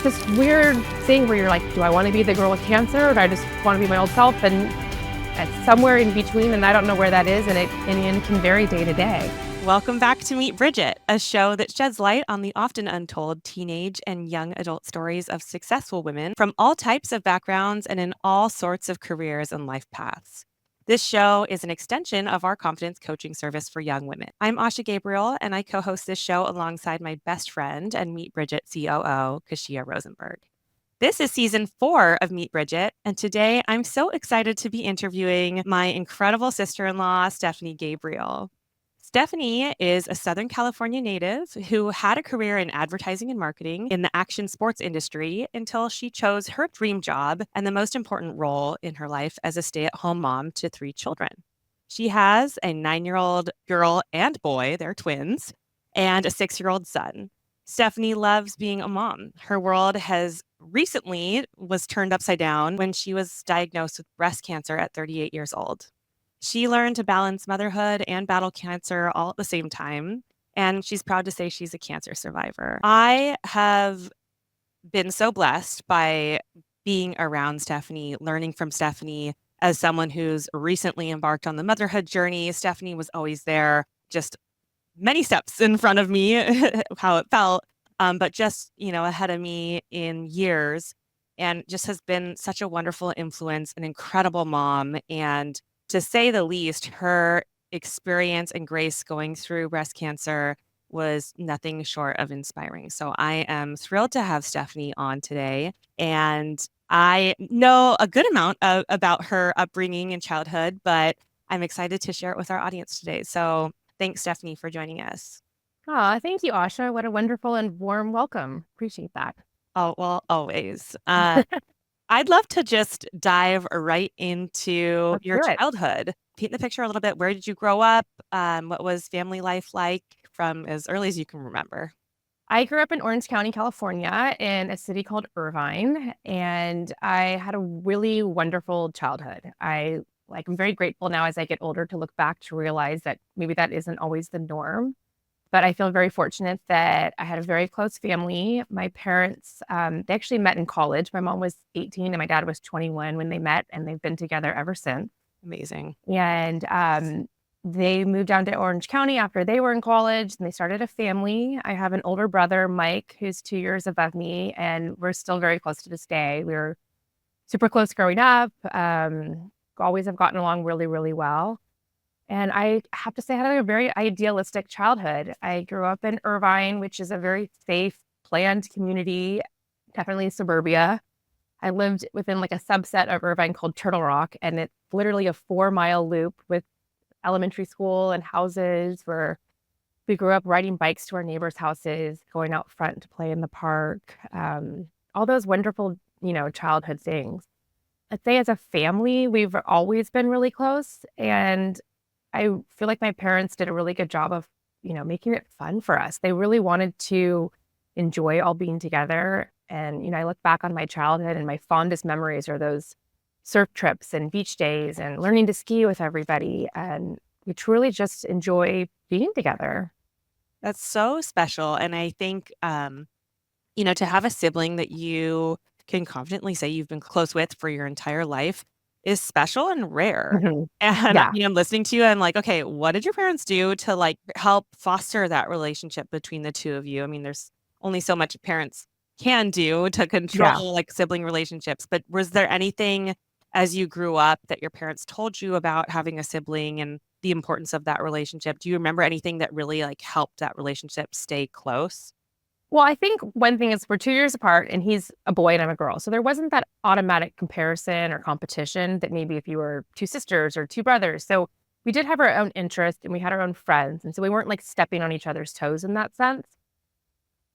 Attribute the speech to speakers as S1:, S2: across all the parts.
S1: this weird thing where you're like, do I want to be the girl with cancer, or do I just want to be my old self? And it's somewhere in between, and I don't know where that is, and it can vary day to day.
S2: Welcome back to Meet Bridget, a show that sheds light on the often untold teenage and young adult stories of successful women from all types of backgrounds and in all sorts of careers and life paths. This show is an extension of our confidence coaching service for young women. I'm Asha Gabriel, and I co-host this show alongside my best friend and Meet Bridget COO, Kashia Rosenberg. This is season 4 of Meet Bridget, and today I'm so excited to be interviewing my incredible sister-in-law, Stephanie Gabriel. Stephanie is a Southern California native who had a career in advertising and marketing in the action sports industry until she chose her dream job and the most important role in her life as a stay-at-home mom to 3 children. She has a 9-year-old girl and boy, they're twins, and a 6-year-old son. Stephanie loves being a mom. Her world was turned upside down when she was diagnosed with breast cancer at 38 years old. She learned to balance motherhood and battle cancer all at the same time, and she's proud to say she's a cancer survivor. I have been so blessed by being around Stephanie, learning from Stephanie as someone who's recently embarked on the motherhood journey. Stephanie was always there, just many steps in front of me, how it felt, but just, ahead of me in years, and just has been such a wonderful influence, an incredible mom, and to say the least, her experience and grace going through breast cancer was nothing short of inspiring. So I am thrilled to have Stephanie on today. And I know a good amount about her upbringing and childhood, but I'm excited to share it with our audience today. So thanks, Stephanie, for joining us.
S1: Oh, thank you, Asha. What a wonderful and warm welcome. Appreciate that.
S2: Oh, well, always. I'd love to just dive right into
S1: Let's
S2: your
S1: do it.
S2: childhood. Paint the picture a little bit. Where did you grow up? What was family life like from as early as you can remember?
S1: I grew up in Orange County, California, in a city called Irvine, and I had a really wonderful childhood. I'm very grateful now as I get older to look back to realize that maybe that isn't always the norm. But I feel very fortunate that I had a very close family. My parents, they actually met in college. My mom was 18 and my dad was 21 when they met, and they've been together ever since.
S2: Amazing.
S1: And they moved down to Orange County after they were in college, and they started a family. I have an older brother, Mike, who's 2 years above me, and we're still very close to this day. We were super close growing up, always have gotten along really, really well. And I have to say, I had a very idealistic childhood. I grew up in Irvine, which is a very safe, planned community, definitely suburbia. I lived within like a subset of Irvine called Turtle Rock, and it's literally a 4-mile loop with elementary school and houses where we grew up riding bikes to our neighbors' houses, going out front to play in the park, all those wonderful, childhood things. I'd say as a family, we've always been really close, and I feel like my parents did a really good job of, making it fun for us. They really wanted to enjoy all being together. And, I look back on my childhood, and my fondest memories are those surf trips and beach days and learning to ski with everybody. And we truly just enjoy being together.
S2: That's so special. And I think, to have a sibling that you can confidently say you've been close with for your entire life is special and rare.
S1: Mhm.
S2: And,
S1: Yeah.
S2: I'm listening to you, I'm like, okay, what did your parents do to like help foster that relationship between the two of you? I mean, there's only so much parents can do to
S1: Yeah.
S2: control like sibling relationships, but was there anything as you grew up that your parents told you about having a sibling and the importance of that relationship? Do you remember anything that really like helped that relationship stay close?
S1: Well, I think one thing is we're 2 years apart, and he's a boy and I'm a girl. So there wasn't that automatic comparison or competition that maybe if you were 2 sisters or 2 brothers. So we did have our own interests and we had our own friends. And so we weren't like stepping on each other's toes in that sense.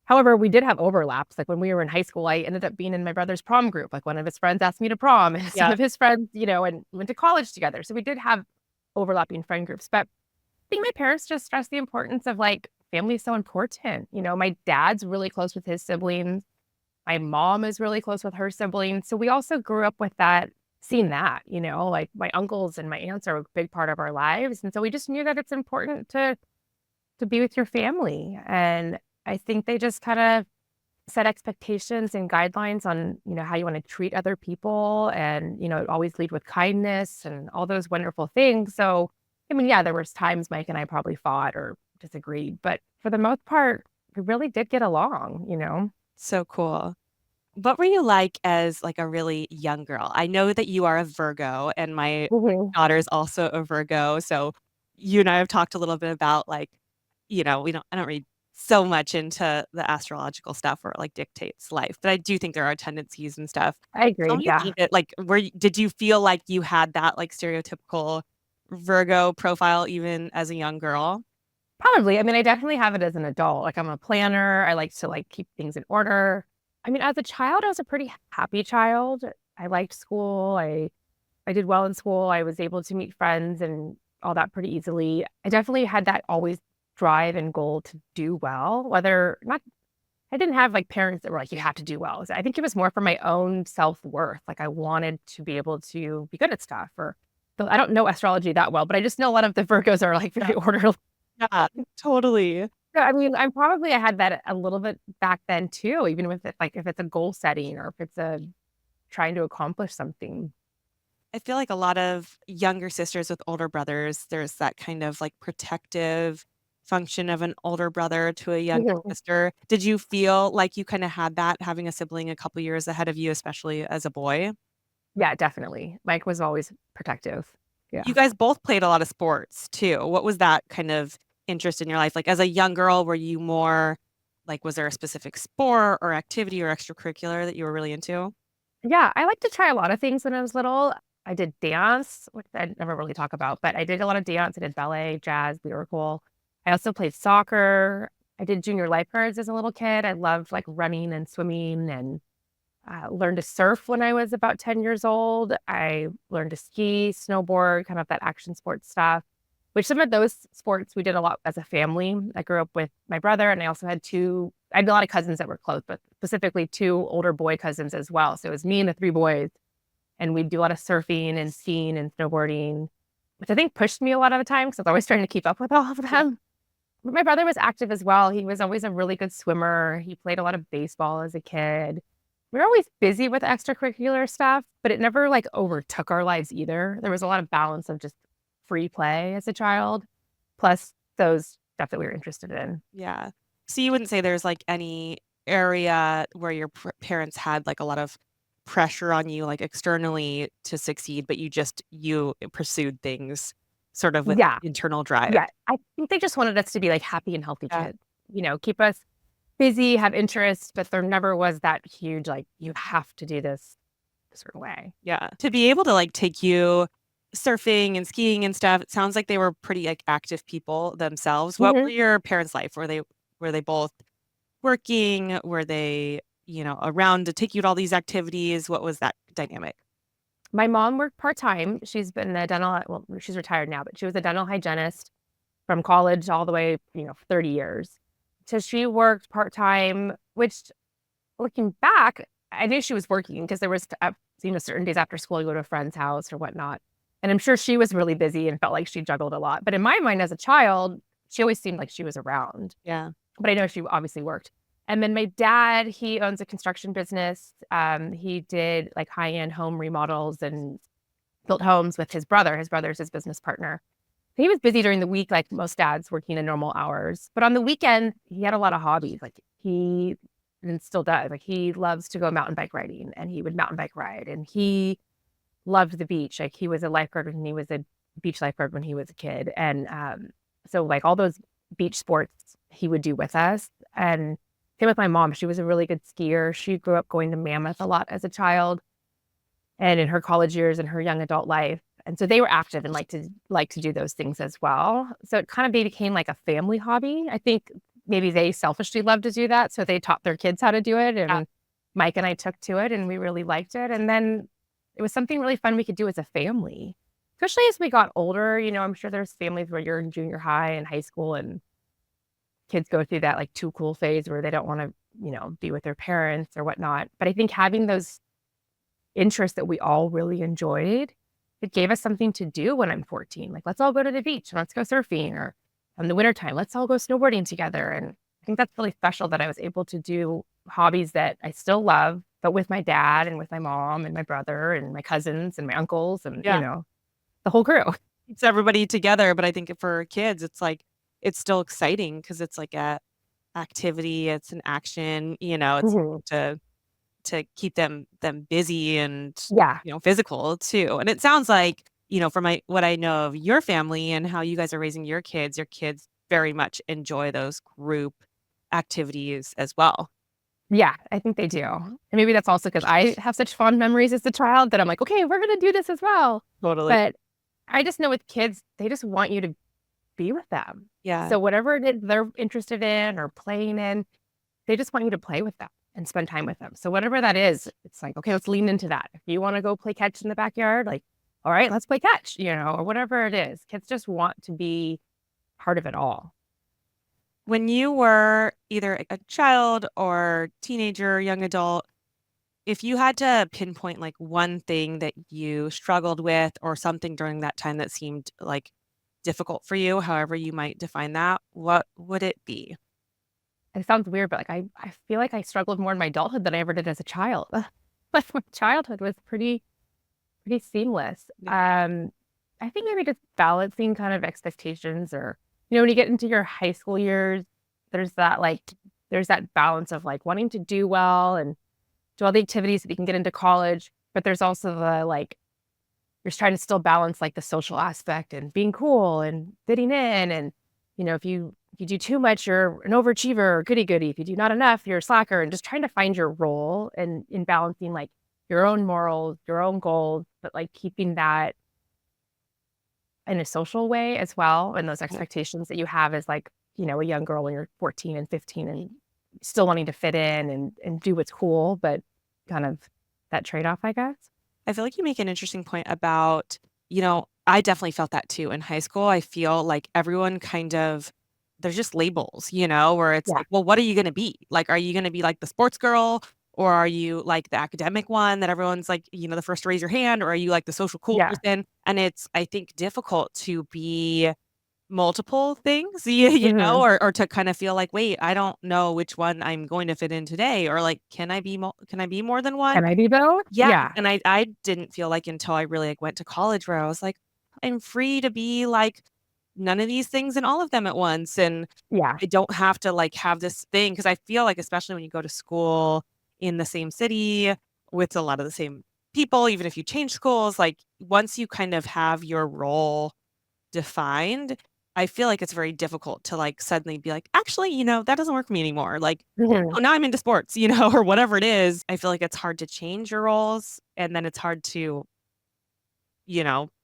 S1: However, we did have overlaps. Like when we were in high school, I ended up being in my brother's prom group. Like one of his friends asked me to prom, and some
S2: Yeah.
S1: of his friends, and went to college together. So we did have overlapping friend groups. But I think my parents just stressed the importance of like family is so important. My dad's really close with his siblings. My mom is really close with her siblings. So we also grew up with that, seeing that, like my uncles and my aunts are a big part of our lives. And so we just knew that it's important to be with your family. And I think they just kind of set expectations and guidelines on, how you want to treat other people and, always lead with kindness and all those wonderful things. So, I mean, yeah, there was times Mike and I probably fought or disagreed, but for the most part, we really did get along.
S2: So cool. What were you like as like a really young girl? I know that you are a Virgo and my
S1: Mhm.
S2: daughter's also a Virgo. So you and I have talked a little bit about like, I don't read so much into the astrological stuff or like dictates life, but I do think there are tendencies and stuff.
S1: I
S2: Tell
S1: agree.
S2: me a
S1: Yeah.
S2: little bit, like, did you feel like you had that like stereotypical Virgo profile even as a young girl?
S1: Probably. I mean, I definitely have it as an adult. Like I'm a planner. I like to keep things in order. I mean, as a child, I was a pretty happy child. I liked school. I did well in school. I was able to meet friends and all that pretty easily. I definitely had that always drive and goal to do well, whether not I didn't have parents that were like, you have to do well. So I think it was more for my own self-worth. Like I wanted to be able to be good at stuff or so I don't know astrology that well, but I just know a lot of the Virgos are like very orderly.
S2: Yeah, totally.
S1: So, I mean, I had that a little bit back then too, even with it, if it's a goal setting or if it's a trying to accomplish something.
S2: I feel like a lot of younger sisters with older brothers, there's that kind of like protective function of an older brother to a younger
S1: Mhm.
S2: sister. Did you feel like you kind of had that having a sibling a couple years ahead of you, especially as a boy?
S1: Yeah, definitely. Mike was always protective.
S2: You
S1: Yeah.
S2: guys both played a lot of sports too. What was that kind of interest in your life? Like as a young girl, were you more like, was there a specific sport or activity or extracurricular that you were really into?
S1: Yeah, I like to try a lot of things when I was little. I did dance, which I never really talk about, but I did a lot of dance. I did ballet, jazz, lyrical. I also played soccer. I did junior lifeguards as a little kid. I loved running and swimming and learned to surf when I was about 10 years old. I learned to ski, snowboard, kind of that action sports stuff, which some of those sports we did a lot as a family. I grew up with my brother, and I also had I had a lot of cousins that were close, but specifically two older boy cousins as well. So it was me and the three boys, and we'd do a lot of surfing and skiing and snowboarding, which I think pushed me a lot of the time because I was always trying to keep up with all of them. But my brother was active as well. He was always a really good swimmer. He played a lot of baseball as a kid. We were always busy with extracurricular stuff, but it never overtook our lives either. There was a lot of balance of just free play as a child, plus those stuff that we were interested in.
S2: Yeah. So you wouldn't say there's like any area where your parents had like a lot of pressure on you, like externally to succeed, but you pursued things sort of with
S1: Yeah,
S2: internal drive.
S1: yeah. I think they just wanted us to be happy and healthy
S2: Yeah.
S1: kids, keep us busy, have interests, but there never was that huge, you have to do this a certain way.
S2: Yeah. To be able to like take you surfing and skiing and stuff, it sounds like they were pretty like active people themselves. What were
S1: Mhm.
S2: your parents' life? Were they both working? Were they, around to take you to all these activities? What was that dynamic?
S1: My mom worked part-time. She's been a well, she's retired now, but she was a dental hygienist from college all the way, 30 years. So she worked part-time, which looking back, I knew she was working because there was, certain days after school, you go to a friend's house or whatnot. And I'm sure she was really busy and felt like she juggled a lot. But in my mind as a child, she always seemed like she was around.
S2: Yeah.
S1: But I know she obviously worked. And then my dad, he owns a construction business. He did high-end home remodels and built homes with his brother. His brother's his business partner. He was busy during the week, like most dads working in normal hours. But on the weekend, he had a lot of hobbies. He and still does. He loves to go mountain bike riding and he would mountain bike ride. And he loved the beach. He was a lifeguard when he was a beach lifeguard when he was a kid. And so all those beach sports he would do with us. And same with my mom. She was a really good skier. She grew up going to Mammoth a lot as a child and in her college years and her young adult life. And so they were active and like to do those things as well. So it kind of became like a family hobby. I think maybe they selfishly love to do that. So they taught their kids how to do it.
S2: Yeah.
S1: And Mike and I took to it and we really liked it. And then it was something really fun we could do as a family, especially as we got older. I'm sure there's families where you're in junior high and high school and kids go through that too cool phase where they don't want to, be with their parents or whatnot. But I think having those interests that we all really enjoyed, it gave us something to do when I'm 14. Let's all go to the beach and let's go surfing or in the wintertime, let's all go snowboarding together. And think that's really special that I was able to do hobbies that I still love, but with my dad and with my mom and my brother and my cousins and my uncles and,
S2: Yeah.
S1: the whole crew.
S2: It's everybody together, but I think for kids, it's like it's still exciting because it's like a activity, it's an action, it's
S1: Mhm.
S2: to keep them busy and,
S1: Yeah.
S2: physical too. And it sounds like, from what I know of your family and how you guys are raising your kids very much enjoy those group activities as well.
S1: Yeah, I think they do. And maybe that's also because I have such fond memories as a child that I'm like, "Okay, we're gonna do this as well."
S2: Totally.
S1: But I just know with kids, they just want you to be with them.
S2: Yeah.
S1: So whatever it is they're interested in or playing in, they just want you to play with them and spend time with them. So whatever that is, it's like, "Okay, let's lean into that." If you wanna go play catch in the backyard, like, "All right, let's play catch," or whatever it is. Kids just want to be part of it all.
S2: When you were either a child or teenager, young adult, if you had to pinpoint like one thing that you struggled with or something during that time that seemed like difficult for you, however you might define that, what would it be?
S1: It sounds weird, but, like, I feel like I struggled more in my adulthood than I ever did as a child. But my childhood was pretty seamless.
S2: Yeah.
S1: I think maybe just balancing kind of expectations or, when you get into your high school years, there's that, like there's that balance of, like, wanting to do well and do all the activities so that you can get into college, but there's also the, like, you're trying to still balance, like, the social aspect and being cool and fitting in and, if you do too much, you're an overachiever or goody goody. If you do not enough, you're a slacker and just trying to find your role and in balancing, like, your own morals, your own goals, but, like, keeping that in a social way as well and those
S2: Yeah.
S1: expectations that you have as, like, a young girl when you're 14 and 15 and still wanting to fit in and do what's cool, but kind of that trade-off, I guess.
S2: I feel like you make an interesting point about, I definitely felt that too in high school. I feel like everyone kind of, there's just labels, where it's
S1: Yeah.
S2: like, well, what are you going to be? Like, are you going to be like the sports girl? Or are you like the academic one that everyone's like, the first to raise your hand? Or are you like the social cool
S1: Yeah.
S2: person? And it's, I think, difficult to be multiple things,
S1: Mhm.
S2: or to kind of feel like, wait, I don't know which one I'm going to fit in today. Or like, can I be more than one?
S1: Can I be both?
S2: Yeah,
S1: Yeah.
S2: and I didn't feel like until I really, like, went to college where I was like, "I'm free to be, like, none of these things and all of them at once, and
S1: Yeah.
S2: I don't have to, like, have this thing." Because I feel like especially when you go to school in the same city with a lot of the same people, even if you change schools, like, once you kind of have your role defined, I feel like it's very difficult to, like, suddenly be like, "Actually, that doesn't work for me anymore." Like,
S1: Mhm.
S2: "Oh, now I'm into sports," or whatever it is. I feel like it's hard to change your roles, and then it's hard to,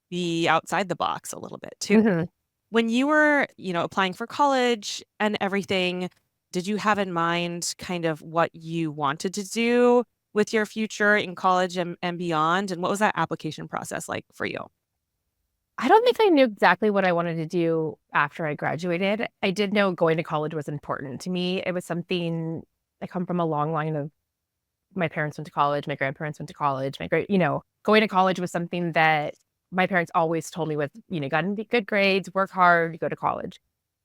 S2: be outside the box a little bit too.
S1: Mhm.
S2: When you were, applying for college and everything, did you have in mind kind of what you wanted to do with your future in college and beyond? And what was that application process like for you?
S1: I don't think I knew exactly what I wanted to do after I graduated. I did know going to college was important to me. It was something I come from a long line of my parents went to college, my grandparents went to college, my great going to college was something that my parents always told me was, "Gotta get good grades, work hard, go to college."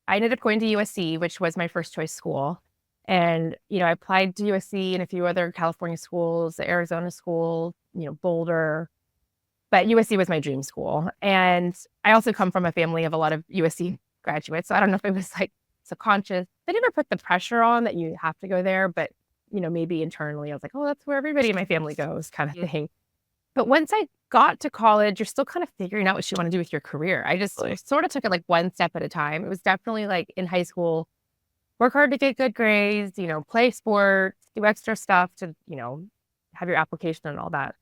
S1: I ended up going to USC, which was my first choice school. And, I applied to USC and a few other California schools, the Arizona school, Boulder, but USC was my dream school. And I also come from a family of a lot of USC graduates. So I don't know if it was like subconscious. They never put the pressure on that you have to go there, but maybe internally I was like, oh, that's where everybody in my family goes, kind of
S2: Mhm.
S1: thing. But once I got to college, you're still kind of figuring out what you want to do with your career. I just
S2: Really?
S1: sort of took it like one step at a time. It was definitely like in high school, work hard to get good grades, play sports, do extra stuff to, have your application and all that.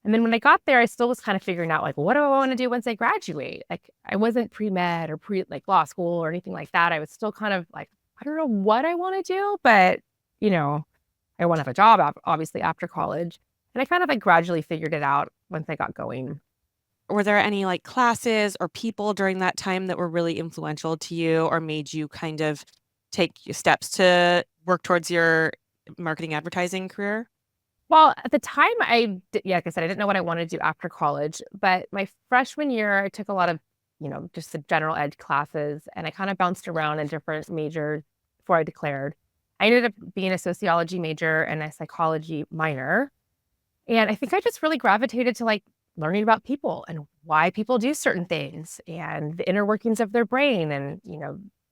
S1: And then when I got there, I still was kind of figuring out like, what do I want to do once I graduate? Like I wasn't pre-med or like law school or anything like that. I was still kind of like, I don't know what I want to do, but you know, I want to have a job obviously after college. And I kind of like gradually figured it out once I got going.
S2: Were there any, like, classes or people during that time that were really influential to you or made you kind of take steps to work towards your marketing advertising career?
S1: Well, at the time, yeah, like I said, I didn't know what I wanted to do after college. But my freshman year, I took a lot of, just the general ed classes, and I kind of bounced around in different majors. before I declared. I ended up being a sociology major and a psychology minor. And I think I just really gravitated to like learning about people and why people do certain things and the inner workings of their brain and,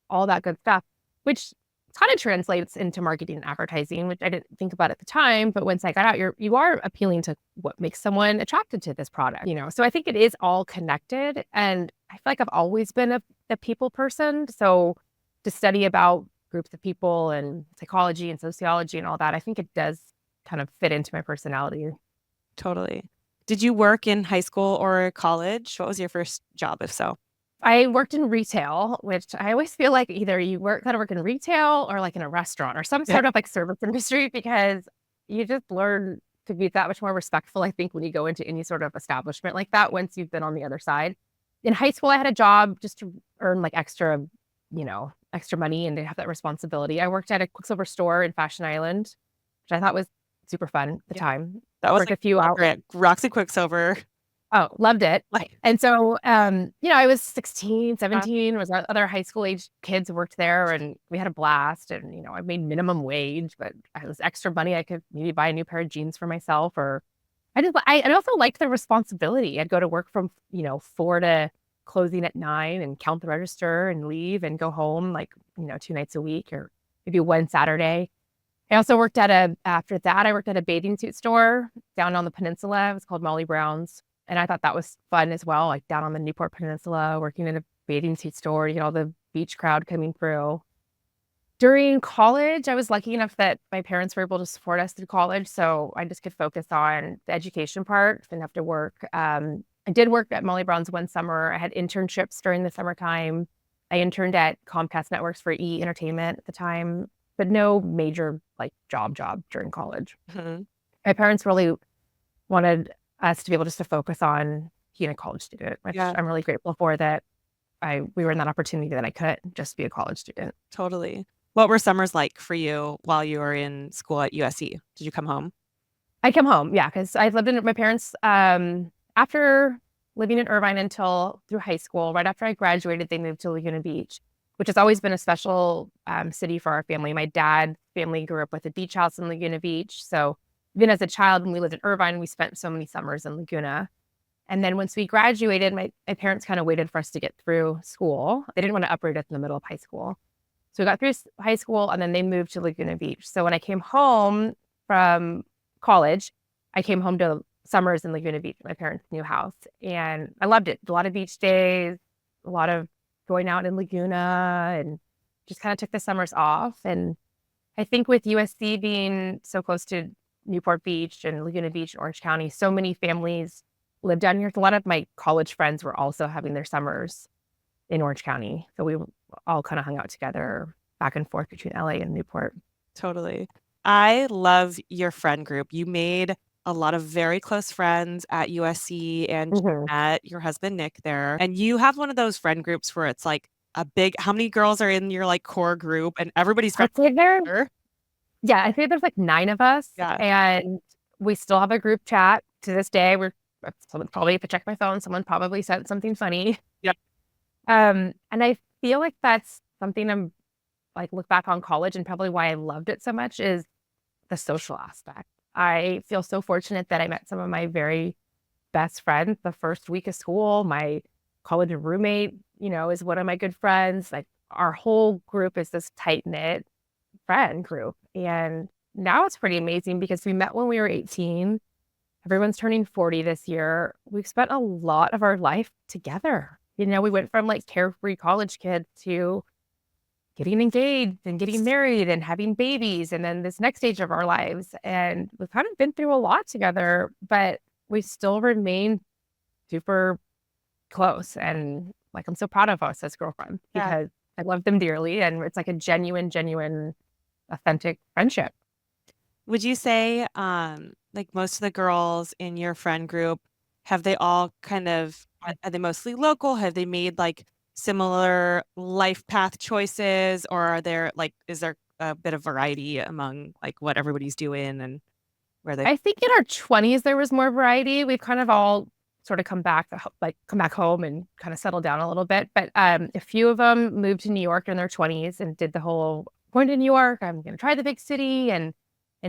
S1: all that good stuff, which kind of translates into marketing and advertising, which I didn't think about at the time. But once I got out, you are appealing to what makes someone attracted to this product. So I think it is all connected. And I feel like I've always been a people person. So to study about groups of people and psychology and sociology and all that, I think it does kind of fit into my personality.
S2: Totally. Did you work in high school or college? What was your first job, if so?
S1: I worked in retail, which I always feel like either you kind of work in retail or like in a restaurant or some
S2: Yeah.
S1: sort of like service industry because you just learn to be that much more respectful, I think, when you go into any sort of establishment like that once you've been on the other side. In high school, I had a job just to earn like extra money and to have that responsibility. I worked at a Quicksilver store in Fashion Island, which I thought was super fun at the
S2: Yeah.
S1: time.
S2: That was
S1: Worked
S2: like
S1: a few hours.
S2: Roxy Quicksilver.
S1: Oh, loved it.
S2: Like,
S1: And so, I was 16, 17, was other high school age kids worked there and we had a blast. And, I made minimum wage, but it was extra money. I could maybe buy a new pair of jeans for myself or I also liked the responsibility. I'd go to work from, 4 to closing at 9 and count the register and leave and go home like, 2 nights a week or maybe one Saturday. I also after that, I worked at a bathing suit store down on the peninsula. It was called Molly Brown's. And I thought that was fun as well, like down on the Newport Peninsula, working in a bathing suit store, all the beach crowd coming through. During college, I was lucky enough that my parents were able to support us through college. So I just could focus on the education part, didn't have to work. I did work at Molly Brown's one summer. I had internships during the summertime. I interned at Comcast Networks for Entertainment at the time, but no major like job during college.
S2: mhm.
S1: My parents really wanted us to be able just to focus on being a college student, which
S2: Yeah.
S1: I'm really grateful for that we were in that opportunity that I could just be a college student.
S2: Totally. What were summers like for you while you were in school at USC? Did you come home?
S1: I come home, yeah, because I lived in my parents after living in Irvine until through high school. Right after I graduated, they moved to Laguna Beach, which has always been a special city for our family. My dad's family grew up with a beach house in Laguna Beach, so even as a child, when we lived in Irvine, we spent so many summers in Laguna. And then once we graduated, my parents kind of waited for us to get through school. They didn't want to uproot us in the middle of high school. So we got through high school and then they moved to Laguna Beach. So when I came home from college, I came home to summers in Laguna Beach, my parents' new house. And I loved it. A lot of beach days, a lot of going out in Laguna and just kind of took the summers off. And I think with USC being so close to Newport Beach and Laguna Beach and Orange County, so many families live down here. A lot of my college friends were also having their summers in Orange County. So we all kind of hung out together back and forth between LA and Newport.
S2: Totally. I love your friend group. You made a lot of very close friends at USC and
S1: Mhm.
S2: met your husband, Nick, there. And you have one of those friend groups where it's like how many girls are in your like core group and everybody's
S1: I'd
S2: friends
S1: say there,
S2: with each other?
S1: yeah, I think there's like 9 of us,
S2: Yeah.
S1: and we still have a group chat to this day. Someone probably, if I check my phone, someone probably sent something funny.
S2: Yeah.
S1: And I feel like that's something I'm like look back on college and probably why I loved it so much is the social aspect. I feel so fortunate that I met some of my very best friends the first week of school. My college roommate, is one of my good friends. Like our whole group is this tight knit friend group. And now it's pretty amazing because we met when we were 18. Everyone's turning 40 this year. We've spent a lot of our life together. We went from like carefree college kids to getting engaged and getting married and having babies and then this next stage of our lives. And we've kind of been through a lot together, but we still remain super close. And like, I'm so proud of us as girlfriends
S2: Yeah.
S1: because I love them dearly. And it's like a genuine, authentic friendship.
S2: Would you say, like most of the girls in your friend group, have they all are they mostly local? Have they made like similar life path choices, or is there a bit of variety among like what everybody's doing and where they?
S1: I think in our 20s, there was more variety. We've kind of all sort of come back home and kind of settled down a little bit. But a few of them moved to New York in their 20s and did the whole going to New York. I'm going to try the big city and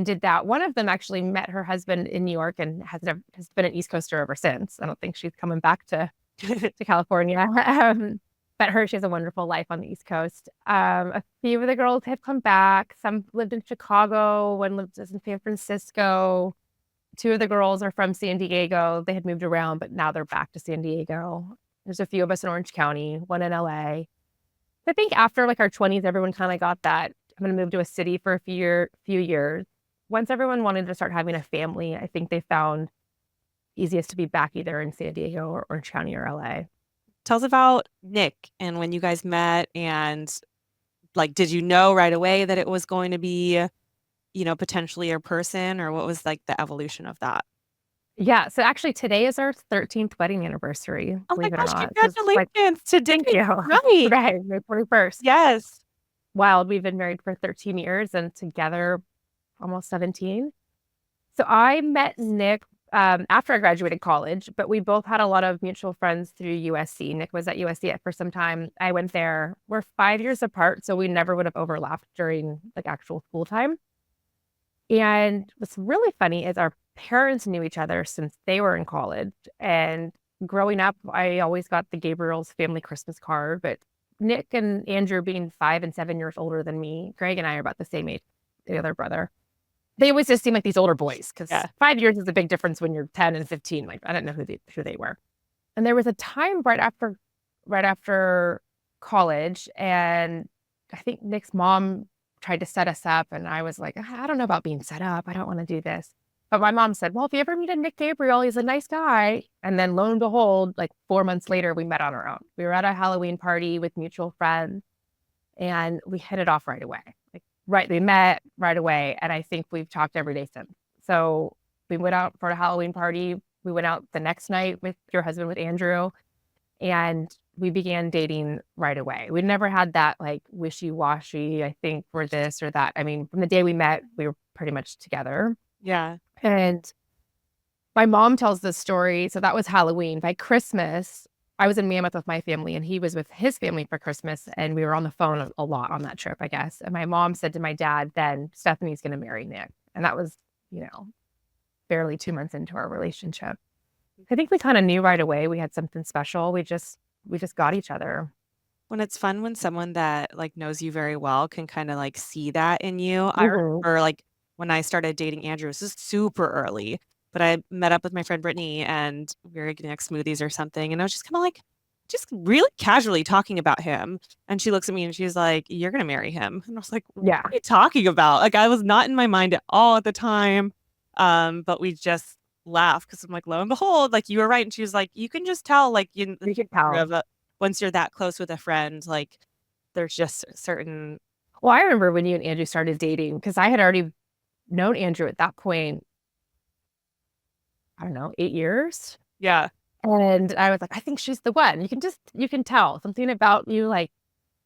S1: did that. One of them actually met her husband in New York and has been an East Coaster ever since. I don't think she's coming back to California. But she has a wonderful life on the East Coast. A few of the girls have come back. Some lived in Chicago. One lived in San Francisco. Two of the girls are from San Diego. They had moved around, but now they're back to San Diego. There's a few of us in Orange County, one in LA. I think after like our 20s, everyone kind of got that. I'm going to move to a city for a few years. Once everyone wanted to start having a family, I think they found easiest to be back either in San Diego or Orange County or LA.
S2: Tell us about Nick and when you guys met, and like, did you know right away that it was going to be, potentially your person, or what was like the evolution of that?
S1: Yeah. So actually, today is our 13th wedding anniversary,
S2: Oh my
S1: believe it or
S2: gosh,
S1: not. So it's like,
S2: congratulations today.
S1: thank you.
S2: Right.
S1: Right. May 21st.
S2: Yes.
S1: Wild. We've been married for 13 years and together almost 17. So I met Nick after I graduated college, but we both had a lot of mutual friends through USC. Nick was at USC for some time. I went there. We're 5 years apart, so we never would have overlapped during like actual school time. And what's really funny is our parents knew each other since they were in college. And growing up, I always got the Gabriel's family Christmas card. But Nick and Andrew being 5 and 7 years older than me, Greg and I are about the same age, the other brother. They always just seem like these older boys because
S2: Yeah.
S1: 5 years is a big difference when you're 10 and 15. Like I didn't know who they were. And there was a time right after college, and I think Nick's mom tried to set us up, and I was like, I don't know about being set up. I don't want to do this. But my mom said, well, if you ever meet a Nick Gabriel, he's a nice guy. And then lo and behold, like 4 months later, we met on our own. We were at a Halloween party with mutual friends, and we hit it off right away. Like right, we met right away, and I think we've talked every day since. So we went out for a Halloween party. We went out the next night with your husband, with Andrew, and we began dating right away. We never had that like wishy-washy, I think we're this or that. I mean, from the day we met, we were pretty much together.
S2: Yeah.
S1: And my mom tells this story. So that was Halloween. By Christmas, I was in Mammoth with my family, and he was with his family for Christmas. And we were on the phone a lot on that trip, I guess. And my mom said to my dad, then Stephanie's going to marry Nick. And that was, barely 2 months into our relationship. I think we kind of knew right away we had something special. We just got each other.
S2: When it's fun when someone that like knows you very well can kind of like see that in you. I
S1: Mhm.
S2: remember like when I started dating Andrew, this is super early, but I met up with my friend Brittany and we were getting like smoothies or something. And I was just kind of like, just really casually talking about him. And she looks at me and she's like, you're going to marry him. And I was like, what
S1: Yeah.
S2: are you talking about? Like, I was not in my mind at all at the time. But we just laughed because I'm like, lo and behold, like you were right. And she was like, you can just tell, like,
S1: You could tell.
S2: once you're that close with a friend, like there's just certain.
S1: Well, I remember when you and Andrew started dating because I had already known Andrew at that point, I don't know, 8 years.
S2: Yeah.
S1: And I was like, I think she's the one. You can tell something about you, like,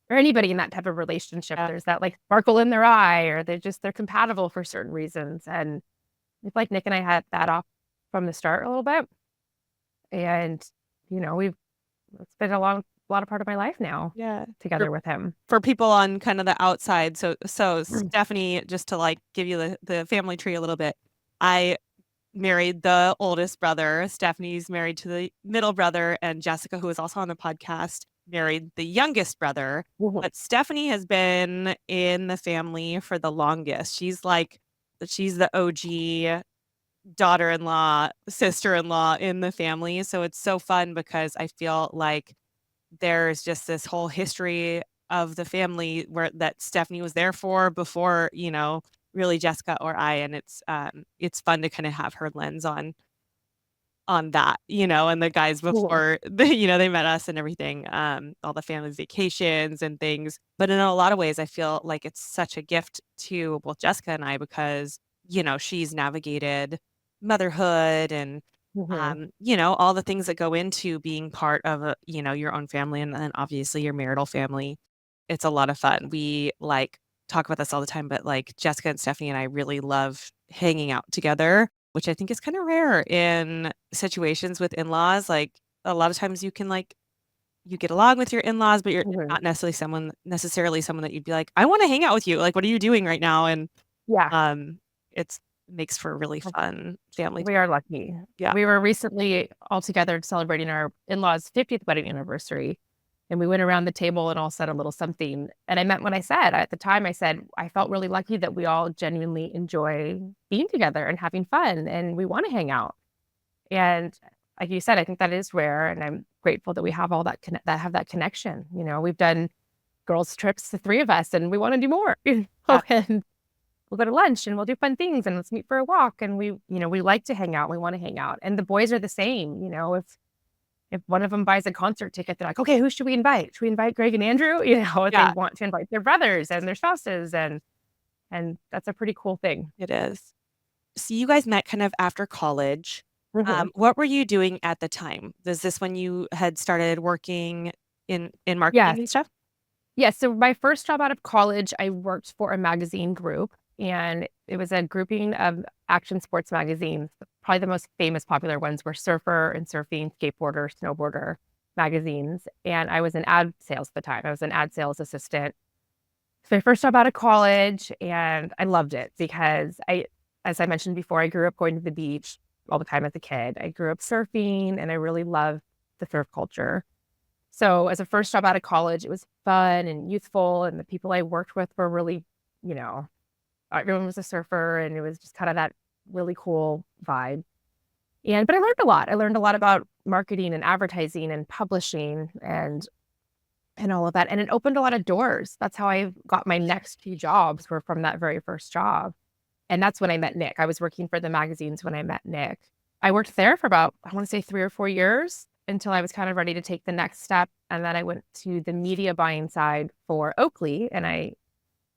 S1: or anybody in that type of relationship.
S2: Yeah.
S1: There's that like sparkle in their eye, or they're compatible for certain reasons. And I feel like Nick and I had that off from the start a little bit. And, it's been a lot of part of my life now
S2: Yeah.
S1: together with him.
S2: For people on kind of the outside. So Stephanie, just to like give you the family tree a little bit, I married the oldest brother. Stephanie's married to the middle brother, and Jessica, who is also on the podcast, married the youngest brother.
S1: Mhm.
S2: But Stephanie has been in the family for the longest. She's the OG daughter-in-law, sister-in-law in the family. So it's so fun because I feel like there's just this whole history of the family where that Stephanie was there for before, really Jessica or I, and it's fun to kind of have her lens on that, and the guys
S1: Cool.
S2: before they met us and everything, all the family vacations and things. But in a lot of ways, I feel like it's such a gift to both Jessica and I because, she's navigated motherhood and
S1: Mhm.
S2: all the things that go into being part of your own family and then obviously your marital family. It's a lot of fun. We like talk about this all the time, but like Jessica and Stephanie and I really love hanging out together, which I think is kind of rare in situations with in-laws. Like a lot of times you can like you get along with your in-laws, but you're
S1: Mhm.
S2: not necessarily someone that you'd be like, I want to hang out with you. Like, what are you doing right now? And
S1: Yeah.
S2: um, it's makes for a really fun family time.
S1: We are lucky.
S2: Yeah.
S1: We were recently all together celebrating our in-laws' 50th wedding anniversary, and we went around the table and all said a little something. And I meant what I said. At the time, I said, I felt really lucky that we all genuinely enjoy being together and having fun, and we want to hang out. And like you said, I think that is rare, and I'm grateful that we have all that that have that connection. We've done girls' trips, the three of us, and we want to do more.
S2: Yeah.
S1: And we'll go to lunch and we'll do fun things and let's meet for a walk. And we like to hang out. We want to hang out. And the boys are the same. If one of them buys a concert ticket, they're like, okay, who should we invite? Should we invite Greg and Andrew? If they
S2: Yeah,
S1: want to invite their brothers and their spouses, and that's a pretty cool thing.
S2: it is. So you guys met kind of after college.
S1: Mhm.
S2: What were you doing at the time? Was this when you had started working in marketing and
S1: Yes.
S2: stuff?
S1: Yes. So my first job out of college, I worked for a magazine group, and it was a grouping of action sports magazines. Probably the most famous popular ones were surfer and surfing, skateboarder, snowboarder magazines. And I was in ad sales at the time. I was an ad sales assistant. It's my first job out of college, and I loved it because as I mentioned before, I grew up going to the beach all the time as a kid. I grew up surfing, and I really loved the surf culture. So as a first job out of college, it was fun and youthful, and the people I worked with were really, you know, everyone was a surfer, and it was just kind of that really cool vibe. But I learned a lot. I learned a lot about marketing and advertising and publishing and all of that. And it opened a lot of doors. That's how I got my next few jobs were from that very first job. And that's when I met Nick. I was working for the magazines when I met Nick. I worked there for about, I want to say 3 or 4 years until I was kind of ready to take the next step. And then I went to the media buying side for Oakley. And I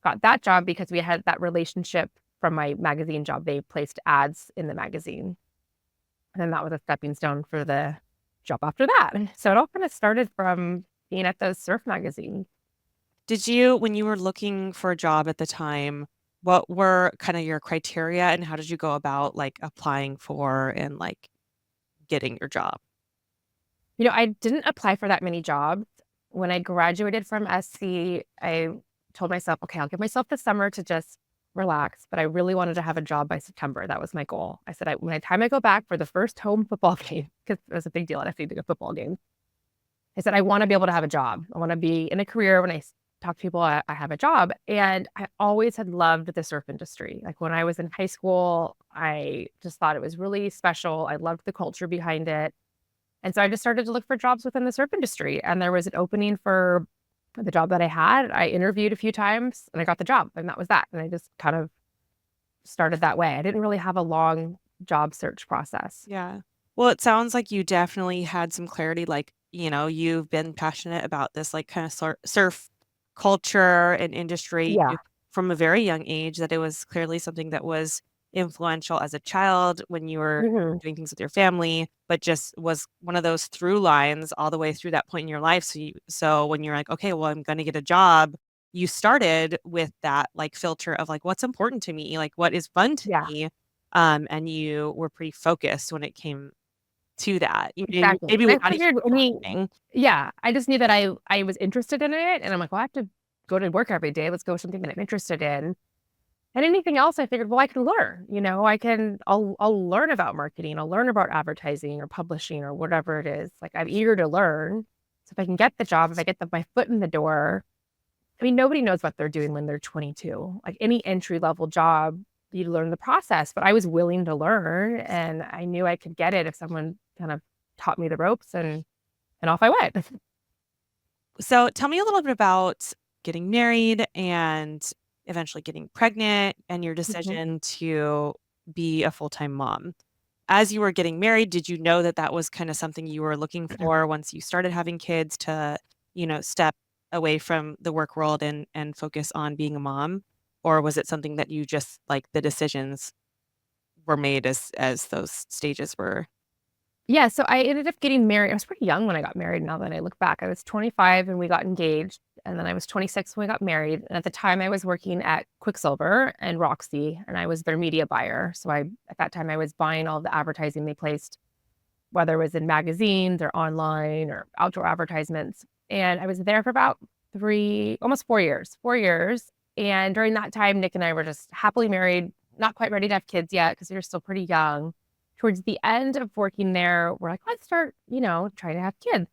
S1: got that job because we had that relationship from my magazine job. They placed ads in the magazine. And then that was a stepping stone for the job after that. So it all kind of started from being at those surf magazines.
S2: Did you, when you were looking for a job at the time, what were kind of your criteria and how did you go about like applying for and like getting your job?
S1: I didn't apply for that many jobs. When I graduated from SC, I told myself, okay, I'll give myself the summer to just relax, but I really wanted to have a job by September. That was my goal. I said, when the time I go back for the first home football game, because it was a big deal at SC to go football game, I said, I want to be able to have a job. I want to be in a career when I talk to people, I have a job. And I always had loved the surf industry. Like when I was in high school, I just thought it was really special. I loved the culture behind it. And so I just started to look for jobs within the surf industry. And there was an opening for the job that I had. I interviewed a few times and I got the job. And that was that. And I just kind of started that way. I didn't really have a long job search process.
S2: Yeah. Well, it sounds like you definitely had some clarity, like, you've been passionate about this, like, kind of surf culture and industry
S1: Yeah.
S2: from a very young age, that it was clearly something that was influential as a child when you were
S1: Hmm.
S2: doing things with your family, but just was one of those through lines all the way through that point in your life. So when you're like, okay, well, I'm going to get a job, you started with that like filter of like, what's important to me? Like, what is fun to
S1: Yeah.
S2: me? And you were pretty focused when it came to that,
S1: Exactly.
S2: maybe
S1: And I
S2: without even
S1: figured,
S2: planning.
S1: yeah, I just knew that I was interested in it. And I'm like, well, I have to go to work every day. Let's go with something that I'm interested in. And anything else, I figured, well, I can learn. I'll learn about marketing. I'll learn about advertising or publishing or whatever it is. Like I'm eager to learn. So if I can get the job, if I get my foot in the door, I mean, nobody knows what they're doing when they're 22. Like any entry level job, you learn the process. But I was willing to learn, and I knew I could get it if someone kind of taught me the ropes, and off I went.
S2: So tell me a little bit about getting married and eventually getting pregnant and your
S1: Mhm.
S2: decision to be a full-time mom. As you were getting married, did you know that that was kind of something you were looking for once you started having kids to, step away from the work world and focus on being a mom? Or was it something that you just like the decisions were made as those stages were?
S1: Yeah, so I ended up getting married. I was pretty young when I got married. Now that I look back, I was 25 and we got engaged, and then I was 26 when we got married. And at the time, I was working at Quicksilver and Roxy, and I was their media buyer. So at that time, I was buying all of the advertising they placed whether it was in magazines or online or outdoor advertisements. And I was there for about almost 4 years, 4 years. And during that time, Nick and I were just happily married, not quite ready to have kids yet because we were still pretty young. Towards the end of working there, we're like, let's start, trying to have kids.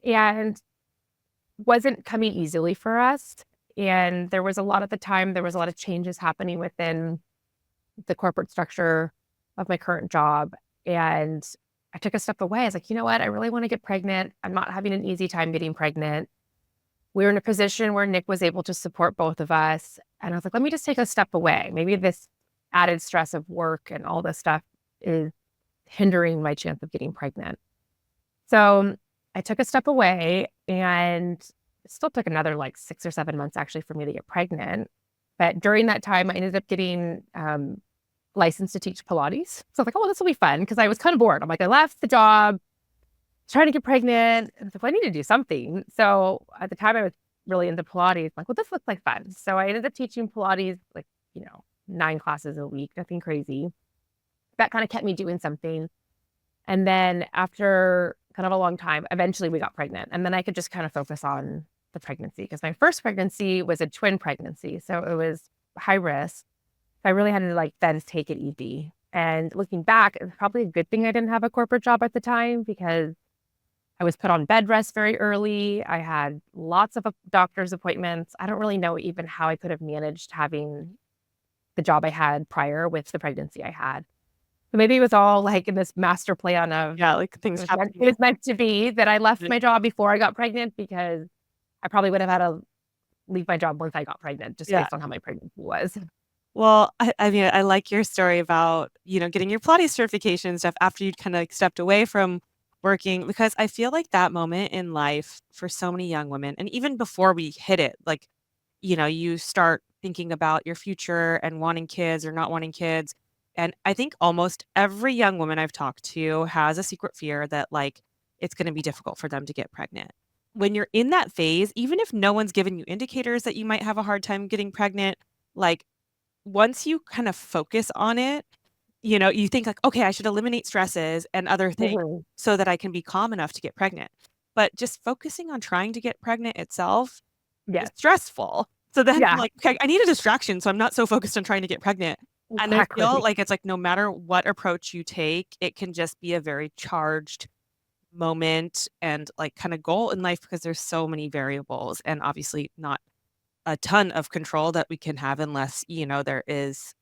S1: And wasn't coming easily for us. And there was a lot at the time, there was a lot of changes happening within the corporate structure of my current job. And I took a step away. I was like, you know what? I really want to get pregnant. I'm not having an easy time getting pregnant. We were in a position where Nick was able to support both of us. And I was like, let me just take a step away. Maybe this added stress of work and all this stuff is hindering my chance of getting pregnant. So I took a step away, and it still took another like 6 or 7 months actually for me to get pregnant. But during that time, I ended up getting licensed to teach Pilates. So I was like, oh, this will be fun because I was kind of bored. I'm like, I left the job, trying to get pregnant. And I was like, well, I need to do something. So at the time I was really into Pilates. I'm like, well, this looks like fun. So I ended up teaching Pilates, like, 9 classes a week, nothing crazy. That kind of kept me doing something. And then after kind of a long time, eventually we got pregnant. And then I could just kind of focus on the pregnancy because my first pregnancy was a twin pregnancy. So it was high risk. I really had to then take it easy. And looking back, it's probably a good thing I didn't have a corporate job at the time because I was put on bed rest very early. I had lots of doctor's appointments. I don't really know even how I could have managed having the job I had prior with the pregnancy I had. So maybe it was all like in this master plan of
S2: like things happen.
S1: it was meant to be that I left my job before I got pregnant because I probably would have had to leave my job once I got pregnant, just based on how my pregnancy was.
S2: Well, I mean, I like your story about, getting your Pilates certification and stuff after you'd kind of stepped away from working, because I feel like that moment in life for so many young women, and even before we hit it, like, you start thinking about your future and wanting kids or not wanting kids. And I think almost every young woman I've talked to has a secret fear that it's going to be difficult for them to get pregnant. When you're in that phase, even if no one's given you indicators that you might have a hard time getting pregnant, once you kind of focus on it, you think okay, I should eliminate stresses and other things so that I can be calm enough to get pregnant. But just focusing on trying to get pregnant itself is stressful. So then I'm like, okay, I need a distraction so I'm not so focused on trying to get pregnant. And I feel like it's no matter what approach you take, it can just be a very charged moment and kind of goal in life because there's so many variables and obviously not a ton of control that we can have unless, there is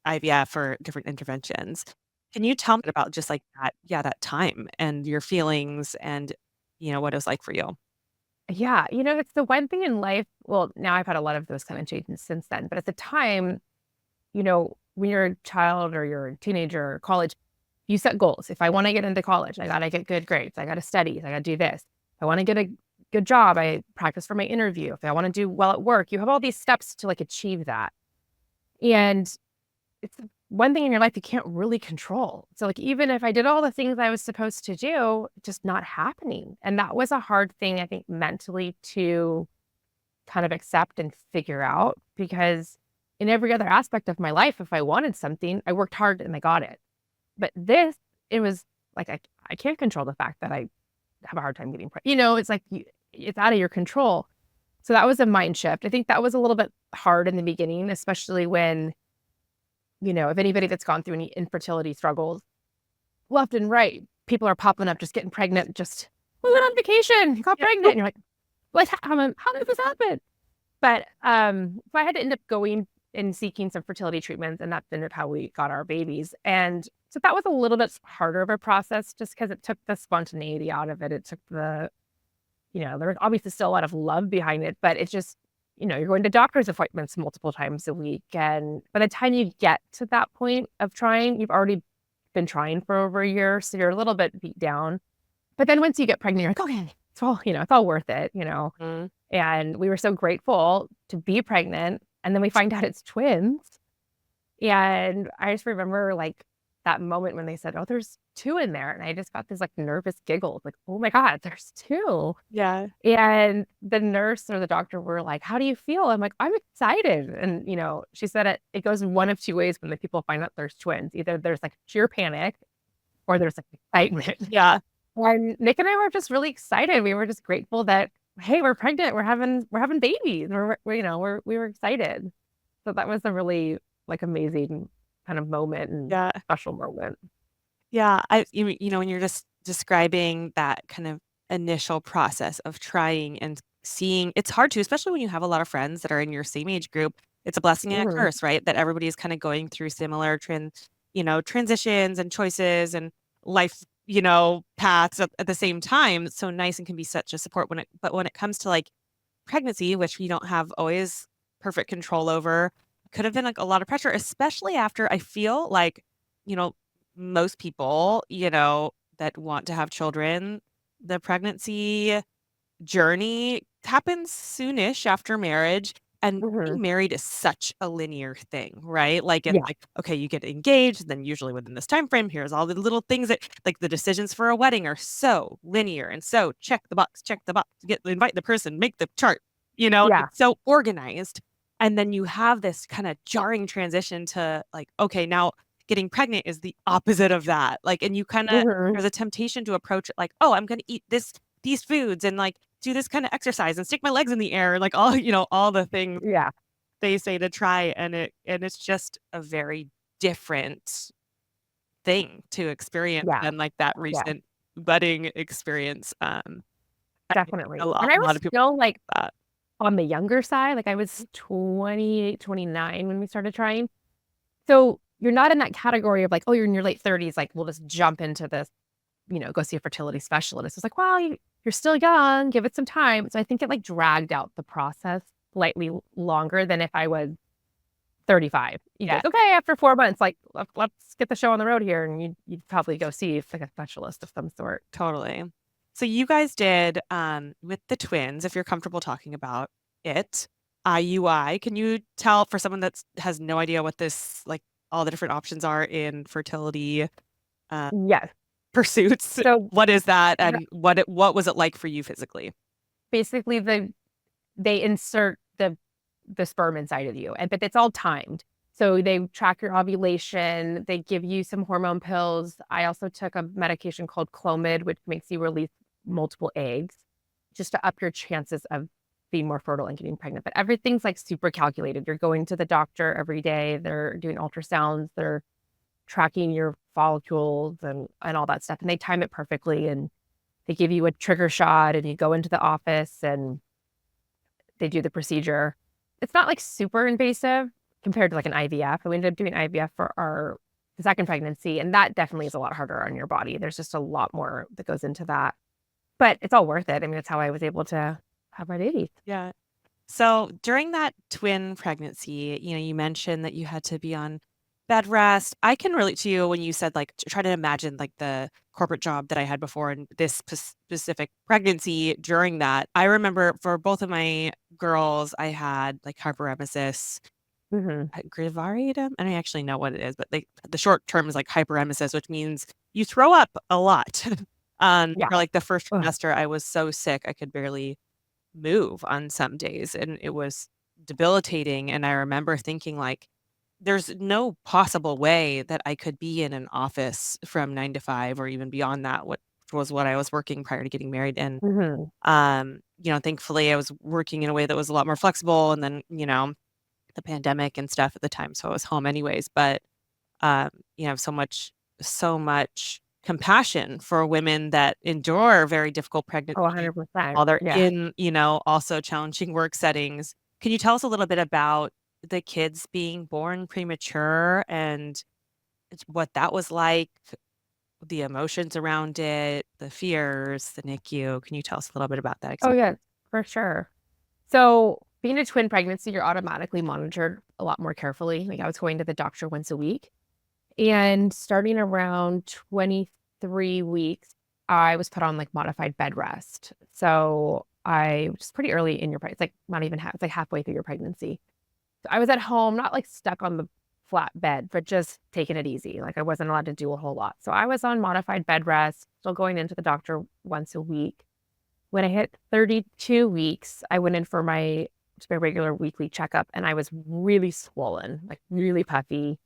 S2: IVF or different interventions. Can you tell me about just that time and your feelings and, what it was like for you?
S1: Yeah, it's the one thing in life. Well, now I've had a lot of those kind of changes since then. But at the time, when you're a child or you're a teenager or college, you set goals. If I want to get into college, I got to get good grades. I got to study. I got to do this. If I want to get a good job, I practice for my interview. If I want to do well at work, you have all these steps to achieve that. And it's one thing in your life you can't really control. So even if I did all the things I was supposed to do, it's just not happening. And that was a hard thing, I think, mentally to kind of accept and figure out because in every other aspect of my life, if I wanted something, I worked hard and I got it. But this, it was I can't control the fact that I have a hard time getting pregnant. It's it's out of your control. So that was a mind shift. I think that was a little bit hard in the beginning, especially when, if anybody that's gone through any infertility struggles, left and right, people are popping up, just getting pregnant, we went on vacation, got pregnant. And you're like, how did this happen? But so I had to end up going and seeking some fertility treatments, and that's ended up how we got our babies. And so that was a little bit harder of a process just because it took the spontaneity out of it. It took there was obviously still a lot of love behind it, but it's just, you're going to doctor's appointments multiple times a week. And by the time you get to that point of trying, you've already been trying for over a year. So you're a little bit beat down. But then once you get pregnant, you're like, okay, it's all worth it,
S2: Mhm.
S1: And we were so grateful to be pregnant. And then we find out it's twins. And I just remember that moment when they said, oh, there's two in there. And I just got this nervous giggle, oh my God, there's two.
S2: Yeah.
S1: And the nurse or the doctor were like, how do you feel? I'm like, I'm excited. And, she said it goes in one of two ways when the people find out there's twins. Either there's sheer panic or there's like excitement.
S2: Yeah.
S1: And Nick and I were just really excited. We were just grateful that, hey, we're pregnant. We're having babies. We were excited. So that was a really like amazing kind of moment and
S2: Yeah.
S1: special moment.
S2: Yeah. When you're just describing that kind of initial process of trying and seeing, it's hard to, especially when you have a lot of friends that are in your same age group. It's a blessing and a
S1: Hmm.
S2: curse, right? That everybody's kind of going through similar transitions and choices and life, paths at the same time. It's so nice and can be such a support but when it comes to like pregnancy, which we don't have always perfect control over, could have been like a lot of pressure, especially after I feel like, you know, most people, that want to have children, the pregnancy journey happens soonish after marriage. And
S1: Hmm.
S2: getting married is such a linear thing, right? Like it's
S1: Yeah.
S2: like, okay, you get engaged, then usually within this time frame, here's all the little things that like the decisions for a wedding are so linear and so check the box, invite the person, make the chart,
S1: Yeah.
S2: it's so organized. And then you have this kind of jarring transition to like, okay, now getting pregnant is the opposite of that. Like, and you kind of
S1: Hmm.
S2: there's a temptation to approach it like, oh, I'm gonna eat these foods and like do this kind of exercise and stick my legs in the air, like all, all the things
S1: Yeah.
S2: they say to try. And it's just a very different thing to experience
S1: Yeah.
S2: than like that
S1: Yeah.
S2: recent budding experience. I think a
S1: Definitely.
S2: lot,
S1: And I
S2: a
S1: was
S2: lot of people
S1: still like
S2: that.
S1: on the younger side. Like I was 28, 29 when we started trying. So you're not in that category of like, oh, you're in your late 30s. Like, we'll just jump into this, go see a fertility specialist. It's like, well, you're still young, give it some time. So I think it like dragged out the process slightly longer than if I was 35. You'd be
S2: Yeah,
S1: like, okay, after 4 months, like, let's get the show on the road here. And you'd probably go see like a specialist of some sort.
S2: totally. So you guys did with the twins, if you're comfortable talking about it, IUI. Can you tell for someone that has no idea what this like all the different options are in fertility uh,
S1: Yes.
S2: pursuits?
S1: So
S2: What is that, and what was it like for you physically?
S1: basically, they insert the sperm inside of you, but it's all timed. So they track your ovulation. They give you some hormone pills. I also took a medication called Clomid, which makes you release multiple eggs, just to up your chances of being more fertile and getting pregnant. But everything's like super calculated. You're going to the doctor every day. They're doing ultrasounds. They're tracking your follicles and all that stuff, and they time it perfectly. And they give you a trigger shot, and you go into the office and they do the procedure. It's not like super invasive compared to like an IVF. We ended up doing IVF for our second pregnancy, and that definitely is a lot harder on your body. There's just a lot more that goes into that, but it's all worth it. I mean, it's how I was able to have my babies.
S2: Yeah. So during that twin pregnancy, you mentioned that you had to be on bed rest. I can relate to you when you said like try to imagine like the corporate job that I had before and this specific pregnancy during that. I remember for both of my girls, I had like hyperemesis,
S1: Hmm.
S2: gravidarum. I don't actually know what it is, but like the short term is like hyperemesis, which means you throw up a lot.
S1: Yeah.
S2: For like the first
S1: Ugh.
S2: trimester, I was so sick I could barely move on some days, and it was debilitating. And I remember thinking like there's no possible way that I could be in an office from 9 to 5 or even beyond that, what was what I was working prior to getting married. And
S1: Hmm.
S2: thankfully I was working in a way that was a lot more flexible, and then the pandemic and stuff at the time, so I was home anyways. But um, so much compassion for women that endure very difficult
S1: Oh,
S2: pregnancy
S1: 100%.
S2: while they're
S1: Yeah.
S2: in, also challenging work settings. Can you tell us a little bit about the kids being born premature and what that was like, the emotions around it, the fears, the NICU? Can you tell us a little bit about that
S1: Oh,
S2: experience?
S1: yeah, for sure. So being a twin pregnancy, you're automatically monitored a lot more carefully. Like I was going to the doctor once a week. And starting around 23 weeks, I was put on like modified bed rest. So I was pretty early in your pregnancy. It's like not even half, it's like halfway through your pregnancy. So I was at home, not like stuck on the flat bed, but just taking it easy. Like I wasn't allowed to do a whole lot. So I was on modified bed rest, still going into the doctor once a week. When I hit 32 weeks, I went in for my regular weekly checkup, and I was really swollen, like really puffy.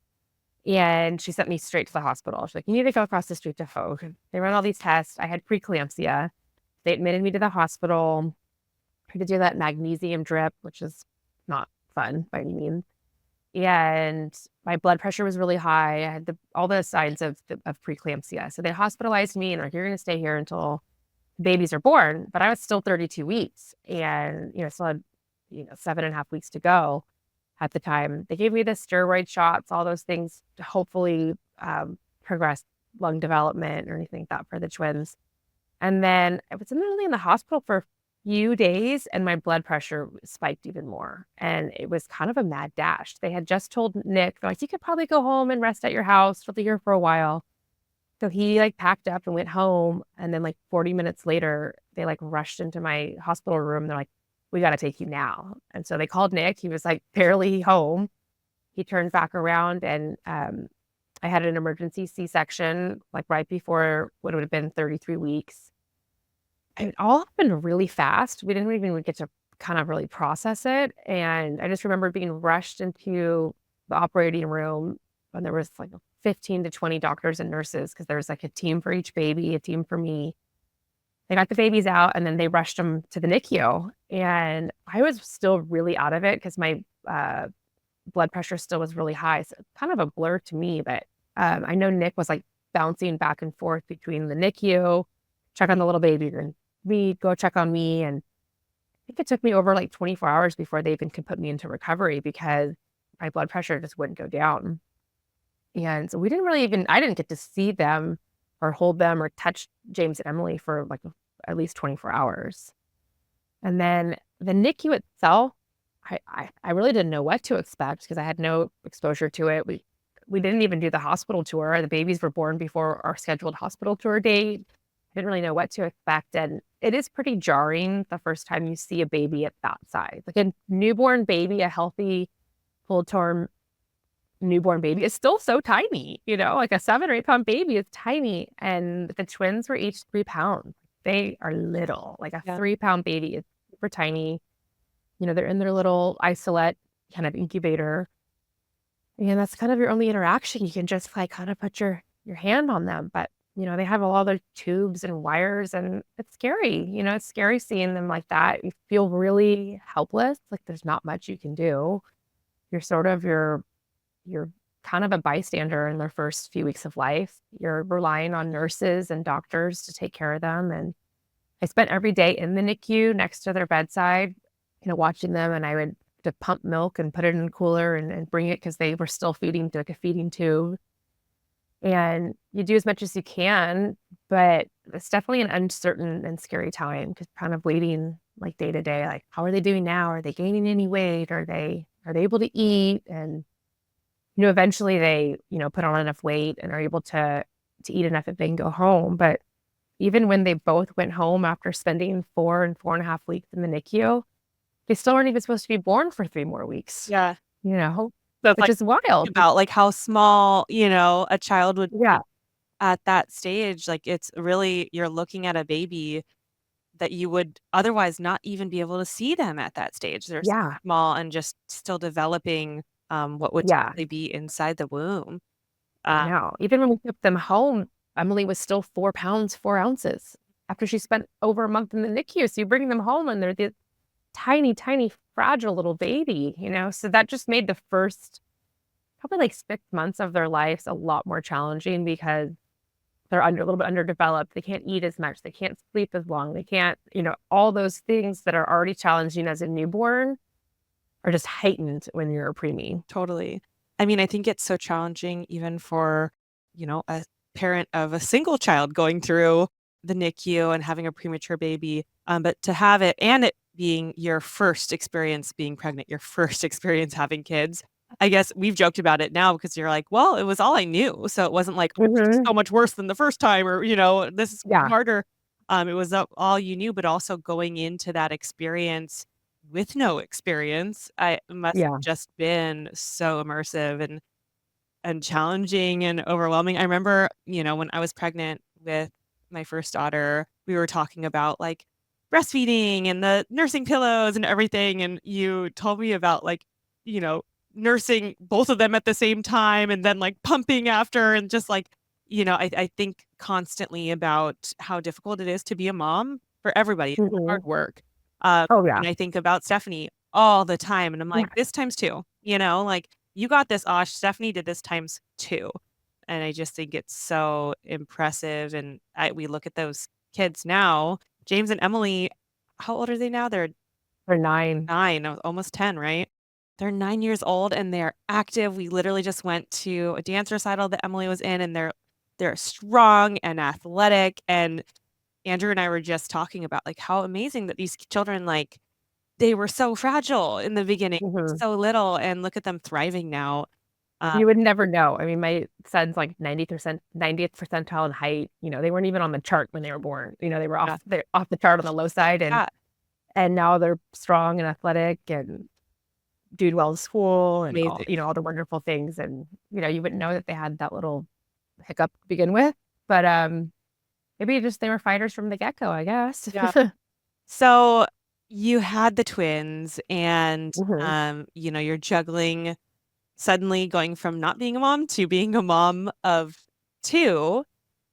S1: And she sent me straight to the hospital. She's like, you need to go across the street to Hoag. They run all these tests. I had preeclampsia. They admitted me to the hospital. I had to do that magnesium drip, which is not fun by any means. And my blood pressure was really high. I had all the signs of preeclampsia. So they hospitalized me and like, you're going to stay here until babies are born. But I was still 32 weeks and, still had, 7.5 weeks to go at the time. They gave me the steroid shots, all those things to hopefully progress lung development or anything like that for the twins. And then I was literally in the hospital for a few days and my blood pressure spiked even more. And it was kind of a mad dash. They had just told Nick, they're like, you could probably go home and rest at your house. You'll be here for a while. So he like packed up and went home. And then like 40 minutes later, they like rushed into my hospital room. They're like, we got to take you now. And so they called Nick. He was like barely home. He turned back around and I had an emergency C-section like right before what would have been 33 weeks. It all happened really fast. We didn't even get to kind of really process it. And I just remember being rushed into the operating room and there was like 15 to 20 doctors and nurses because there was like a team for each baby, a team for me. They got the babies out and then they rushed them to the NICU. And I was still really out of it because my blood pressure still was really high. So it's kind of a blur to me, but I know Nick was like bouncing back and forth between the NICU, check on the little baby, and me, go check on me. And I think it took me over like 24 hours before they even could put me into recovery because my blood pressure just wouldn't go down. And so I didn't get to see them or hold them or touch James and Emily for like at least 24 hours. And then the NICU itself, I really didn't know what to expect because I had no exposure to it. We didn't even do the hospital tour. The babies were born before our scheduled hospital tour date. I didn't really know what to expect. And it is pretty jarring the first time you see a baby at that size. Like a newborn baby, a healthy, full-term newborn baby is still so tiny, like a 7 or 8 pound baby is tiny. And the twins were each 3 pounds. They are little, like a
S2: Yeah.
S1: 3 pound baby is super tiny. They're in their little isolate kind of incubator. And that's kind of your only interaction. You can just like kind of put your hand on them. But, they have all their tubes and wires and it's scary. It's scary seeing them like that. You feel really helpless. Like there's not much you can do. You're kind of a bystander in their first few weeks of life. You're relying on nurses and doctors to take care of them. And I spent every day in the NICU next to their bedside, watching them. And I would to pump milk and put it in a cooler and bring it because they were still feeding through like a feeding tube. And you do as much as you can, but it's definitely an uncertain and scary time because kind of waiting like day to day, like how are they doing now? Are they gaining any weight? Are they able to eat? And eventually they, put on enough weight and are able to eat enough that they can go home. But even when they both went home after spending 4 and 4.5 weeks in the NICU, they still aren't even supposed to be born for 3 more weeks.
S2: Yeah.
S1: Which
S2: like
S1: is wild.
S2: about like how small, a child would be
S1: Yeah.
S2: at that stage. Like it's really, you're looking at a baby that you would otherwise not even be able to see them at that stage. They're so
S1: Yeah.
S2: small and just still developing what would
S1: Yeah.
S2: typically be inside the womb.
S1: I know. Even when we took them home, Emily was still 4 pounds, 4 ounces after she spent over a month in the NICU. So you bring them home and they're this tiny, tiny, fragile little baby, So that just made the first probably like 6 months of their lives a lot more challenging because they're a little bit underdeveloped. They can't eat as much. They can't sleep as long. They can't, all those things that are already challenging as a newborn are just heightened when you're a preemie.
S2: Totally. I mean, I think it's so challenging even for, a parent of a single child going through the NICU and having a premature baby. But to have it and it being your first experience being pregnant, your first experience having kids, I guess we've joked about it now because you're like, well, it was all I knew. So it wasn't like, oh, this is so much worse than the first time or, this is harder. It was all you knew, but also going into that experience with no experience, I must have just been so immersive and challenging and overwhelming. I remember, when I was pregnant with my first daughter, we were talking about like breastfeeding and the nursing pillows and everything. And you told me about like, nursing both of them at the same time and then like pumping after and just like, I think constantly about how difficult it is to be a mom for everybody. It's
S1: Mhm.
S2: hard work.
S1: Oh, yeah.
S2: And I think about Stephanie all the time. And I'm like,
S1: Yeah.
S2: this times two, like you got this, Osh. Stephanie did this times two. And I just think it's so impressive. And we look at those kids now, James and Emily, how old are they now? They're
S1: For 9.
S2: 9, almost 10, right? They're 9 years old and they're active. We literally just went to a dance recital that Emily was in, and they're strong and athletic. And Andrew and I were just talking about like how amazing that these children, like, they were so fragile in the beginning,
S1: Mhm.
S2: so little, and look at them thriving now. Uh,
S1: You would never know. I mean, my son's like 90th percentile in height. They weren't even on the chart when they were born. They were
S2: yeah,
S1: off the chart on the low side, and
S2: yeah,
S1: now they're strong and athletic and doing well in school and all,
S2: amazing.
S1: all the wonderful things. And you wouldn't know that they had that little hiccup to begin with. But maybe just they were fighters from the get-go, I guess.
S2: Yeah. So you had the twins, and
S1: Mhm.
S2: you're juggling suddenly going from not being a mom to being a mom of two.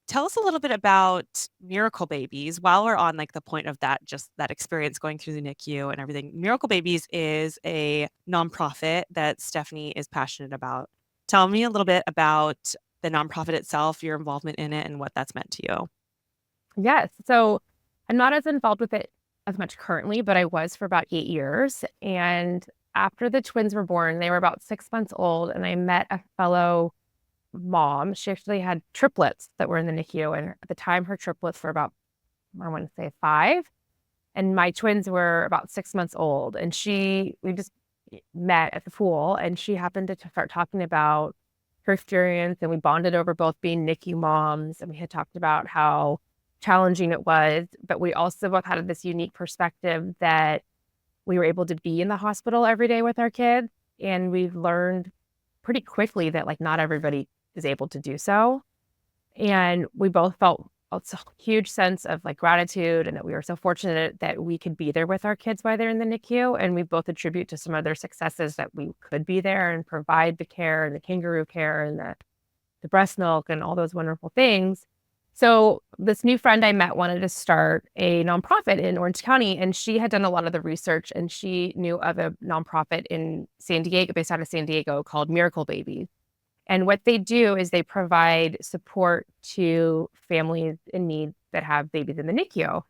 S2: Tell us a little bit about Miracle Babies while we're on like the point of that, just that experience going through the NICU and everything. Miracle Babies is a nonprofit that Stephanie is passionate about. Tell me a little bit about the nonprofit itself, your involvement in it, and what that's meant to you.
S1: Yes. So I'm not as involved with it as much currently, but I was for about 8 years. And after the twins were born, they were about 6 months old, and I met a fellow mom. She actually had triplets that were in the NICU. And at the time, her triplets were about, I want to say 5. And my twins were about 6 months old. And we just met at the pool, and she happened to start talking about her experience. And we bonded over both being NICU moms. And we had talked about how challenging it was. But we also both had this unique perspective that we were able to be in the hospital every day with our kids. And we've learned pretty quickly that like not everybody is able to do so. And we both felt a huge sense of like gratitude, and that we were so fortunate that we could be there with our kids while they're in the NICU. And we both attribute to some of their successes that we could be there and provide the care and the kangaroo care and the breast milk and all those wonderful things. So this new friend I met wanted to start a nonprofit in Orange County, and she had done a lot of the research, and she knew of a nonprofit in San Diego, based out of San Diego, called Miracle Babies. And what they do is they provide support to families in need that have babies in the NICU.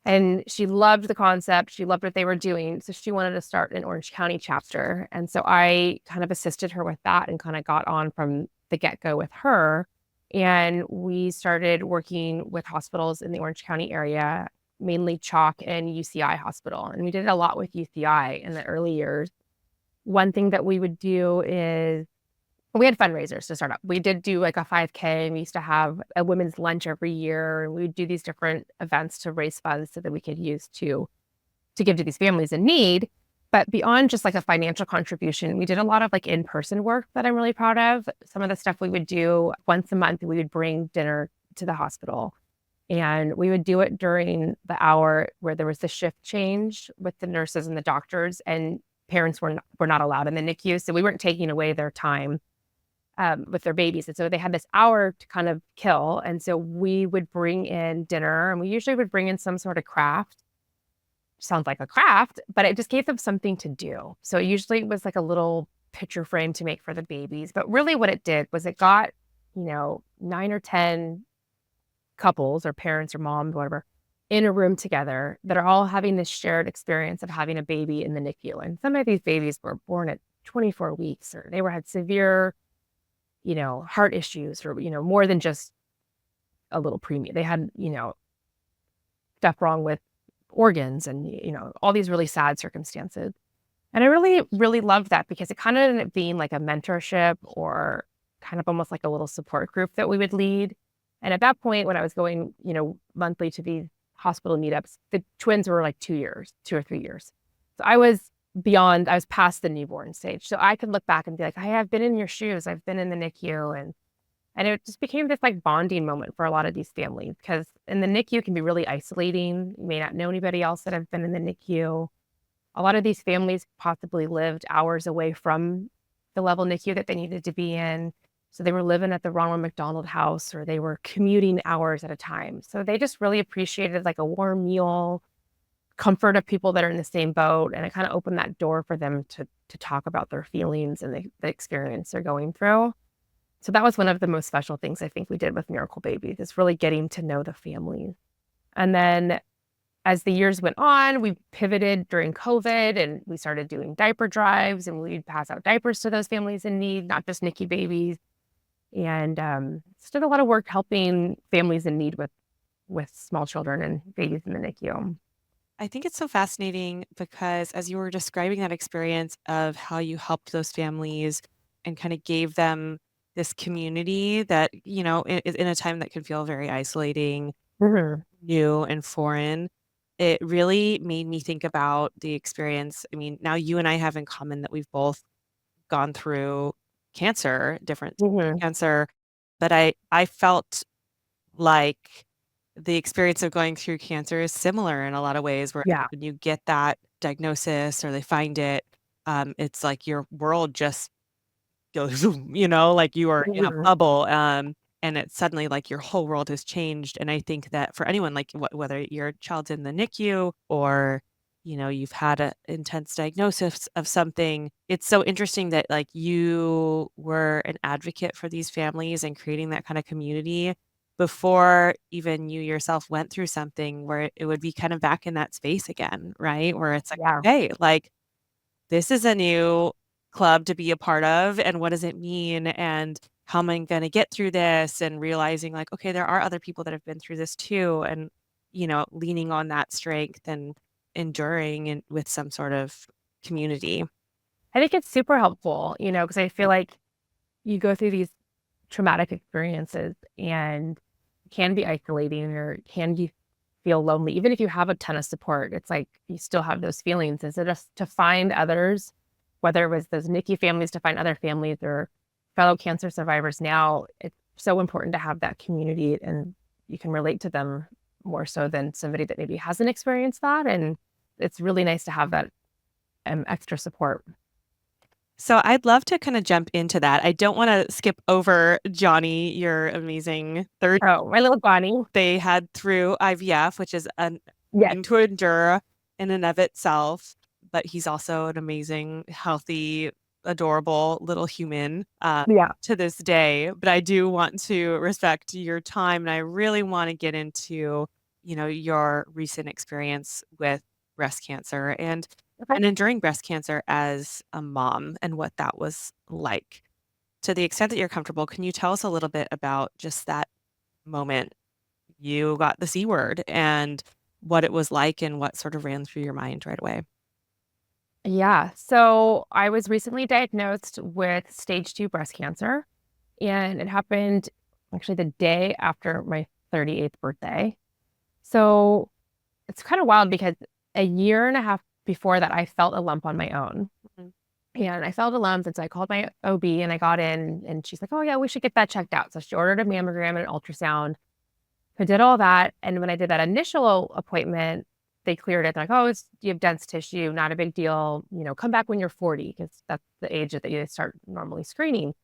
S1: And she loved the concept. She loved what they were doing. So she wanted to start an Orange County chapter. And so I kind of assisted her with that and kind of got on from the get go with her. And we started working with hospitals in the Orange County area, mainly Chalk and UCI Hospital. And we did a lot with UCI in the early years. One thing that we would do is we had fundraisers to start up. We did do like a 5K, and we used to have a women's lunch every year. And we would do these different events to raise funds so that we could use to give to these families in need. But beyond just like a financial contribution, we did a lot of like in-person work that I'm really proud of. Some of the stuff we would do once a month, we would bring dinner to the hospital. And we would do it during the hour where there was the shift change with the nurses and the doctors, and parents were not allowed in the NICU. So we weren't taking away their time with their babies. And so they had this hour to kind of kill. And so we would bring in dinner, and we usually would bring in some sort of craft. Sounds like a craft, but it just gave them something to do. So usually it was like a little picture frame to make for the babies. But really what it did was it got, 9 or 10 couples or parents or moms, whatever, in a room together that are all having this shared experience of having a baby in the NICU. And some of these babies were born at 24 weeks, or they had severe heart issues, or, more than just a little preemie. They had, stuff wrong with organs and, all these really sad circumstances. And I really, really loved that because it kind of ended up being like a mentorship, or kind of almost like a little support group that we would lead. And at that point, when I was going, monthly to these hospital meetups, the twins were like 2 or 3 years. So I was past the newborn stage. So I could look back and be like, I have been in your shoes. I've been in the NICU. And it just became this like bonding moment for a lot of these families, because in the NICU can be really isolating. You may not know anybody else that have been in the NICU. A lot of these families possibly lived hours away from the level NICU that they needed to be in. So they were living at the Ronald McDonald House, or they were commuting hours at a time. So they just really appreciated like a warm meal, comfort of people that are in the same boat. And it kind of opened that door for them to talk about their feelings and the experience they're going through. So that was one of the most special things I think we did with Miracle Babies, is really getting to know the families. And then as the years went on, we pivoted during COVID and we started doing diaper drives, and we'd pass out diapers to those families in need, not just NICU babies. And just did a lot of work helping families in need with small children and babies in the NICU.
S2: I think it's so fascinating because as you were describing that experience of how you helped those families and kind of gave them this community that, in a time that can feel very isolating,
S1: Mhm.
S2: new and foreign, it really made me think about the experience. I mean, now you and I have in common that we've both gone through cancer, different types of
S1: Mhm.
S2: cancer, but I felt like the experience of going through cancer is similar in a lot of ways, where
S1: Yeah.
S2: when you get that diagnosis or they find it, it's like your world just goes zoom, like you are in a
S1: Mhm.
S2: bubble, and it's suddenly like your whole world has changed. And I think that for anyone, like whether your child's in the NICU or you've had a intense diagnosis of something, it's so interesting that like you were an advocate for these families and creating that kind of community before even you yourself went through something where it would be kind of back in that space again, right? Where it's like,
S1: Yeah.
S2: okay, like this is a new club to be a part of, and what does it mean, and how am I gonna get through this, and realizing like, okay, there are other people that have been through this too, and, leaning on that strength and enduring and with some sort of community.
S1: I think it's super helpful, because I feel like you go through these traumatic experiences and it can be isolating, or it can you feel lonely. Even if you have a ton of support, it's like you still have those feelings. And so just to find others, whether it was those NICU families, to find other families or fellow cancer survivors now, it's so important to have that community, and you can relate to them more so than somebody that maybe hasn't experienced that. And it's really nice to have that extra support.
S2: So I'd love to kinda jump into that. I don't wanna skip over Johnny, your amazing 3rd
S1: Oh, my little Bonnie.
S2: they had through IVF, which is an
S1: Yes.
S2: thing to endure in and of itself, but he's also an amazing, healthy, adorable little human,
S1: Yeah.
S2: to this day. But I do want to respect your time, and I really wanna get into, your recent experience with breast cancer
S1: Okay.
S2: and enduring breast cancer as a mom and what that was like. To the extent that you're comfortable, can you tell us a little bit about just that moment you got the C word and what it was like and what sort of ran through your mind right away?
S1: Yeah. So I was recently diagnosed with stage 2 breast cancer, and it happened actually the day after my 38th birthday. So it's kind of wild because a year and a half before that, I felt a lump on my own.
S2: Mhm.
S1: And I felt a lump. And so I called my OB and I got in, and she's like, oh, yeah, we should get that checked out. So she ordered a mammogram and an ultrasound. I did all that, and when I did that initial appointment, they cleared it. They're like, "Oh, you have dense tissue, not a big deal, come back when you're 40, because that's the age that you start normally screening."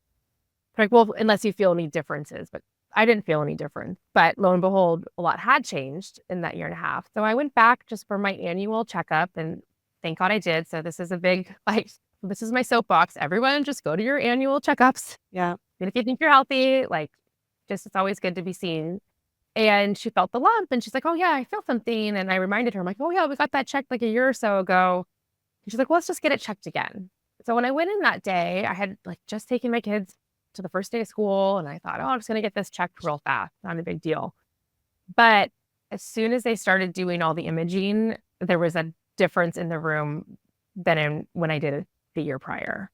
S1: They're like, "Well, unless you feel any differences," but I didn't feel any difference. But lo and behold, a lot had changed in that year and a half. So I went back just for my annual checkup, and thank God I did. So this is a big, like, this is my soapbox. Everyone just go to your annual checkups.
S2: Yeah.
S1: And if you think you're healthy, like, just it's always good to be seen. And she felt the lump, and she's like, "Oh, yeah, I feel something." And I reminded her, I'm like, "Oh, yeah, we got that checked like a year or so ago." And she's like, "Well, let's just get it checked again." So when I went in that day, I had like just taken my kids to the first day of school, and I thought, "Oh, I'm just going to get this checked real fast. Not a big deal." But as soon as they started doing all the imaging, there was a difference in the room than when I did it the year prior.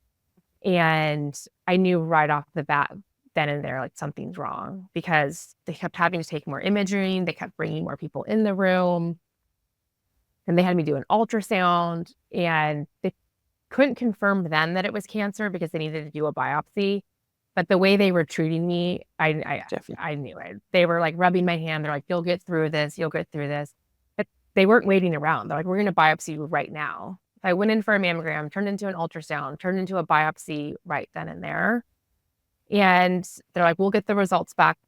S1: And I knew right off the bat, then and there, like, something's wrong, because they kept having to take more imaging, they kept bringing more people in the room, and they had me do an ultrasound, and they couldn't confirm then that it was cancer because they needed to do a biopsy, but the way they were treating me,
S2: Different.
S1: I knew it. They were, like, rubbing my hand, they're like, "You'll get through this, you'll get through this." But they weren't waiting around, they're like, "We're gonna biopsy you right now." I went in for a mammogram, turned into an ultrasound, turned into a biopsy right then and there. And they're like, we'll get the results back.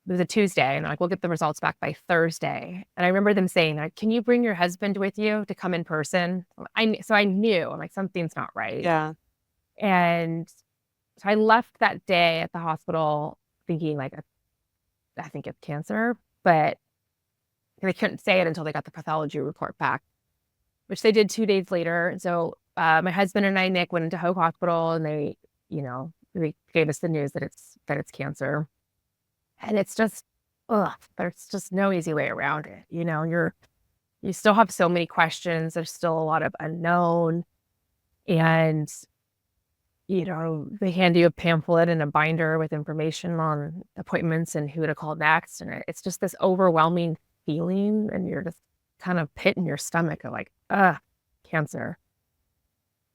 S1: It was a Tuesday, and they're like, we'll get the results back by Thursday. And I remember them saying, like, can you bring your husband with you to come in person? So I knew, I'm like, something's not right.
S2: Yeah.
S1: And so I left that day at the hospital thinking, like, I think it's cancer, but they couldn't say it until they got the pathology report back, which they did 2 days later. And so my husband and I, Nick, went into Hoag Hospital, and they gave us the news that it's cancer. And it's just, ugh, there's just no easy way around it. You still have so many questions. There's still a lot of unknown. And, they hand you a pamphlet and a binder with information on appointments and who to call next. And it's just this overwhelming feeling. And you're just kind of pit in your stomach of like, cancer.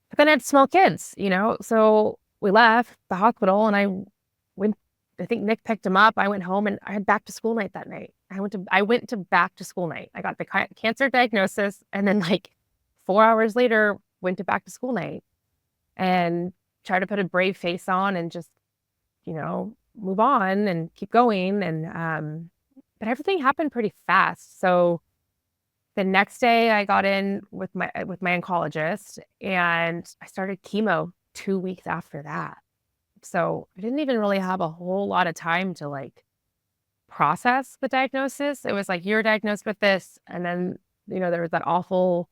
S1: But then I had small kids, so we left the hospital and went, I think Nick picked him up. I went home and I had back to school night that night. I went to back to school night. I got the cancer diagnosis, and then like 4 hours later went to back to school night and tried to put a brave face on and just, move on and keep going. And, but everything happened pretty fast. So the next day I got in with my oncologist, and I started chemo 2 weeks after that. So I didn't even really have a whole lot of time to like process the diagnosis. It was like, you're diagnosed with this. And then, there was that awful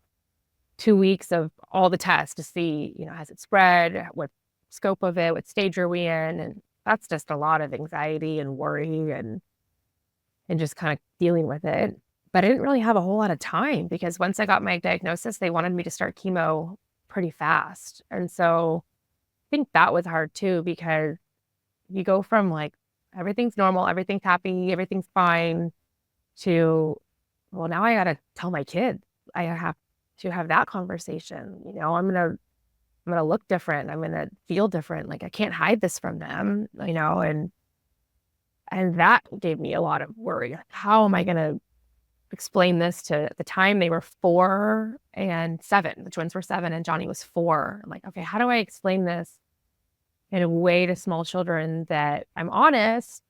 S1: 2 weeks of all the tests to see, has it spread? What scope of it? What stage are we in? And that's just a lot of anxiety and worry and just kind of dealing with it. But I didn't really have a whole lot of time, because once I got my diagnosis, they wanted me to start chemo pretty fast. And so I think that was hard too, because you go from like, everything's normal, everything's happy, everything's fine, to, well, now I got to tell my kids. I have to have that conversation. I'm going to look different. I'm going to feel different. Like, I can't hide this from them, and that gave me a lot of worry. Like, how am I going to explain this to, at the time they were 4 and 7. The twins were 7 and Johnny was 4. I'm like, okay, how do I explain this in a way to small children that I'm honest,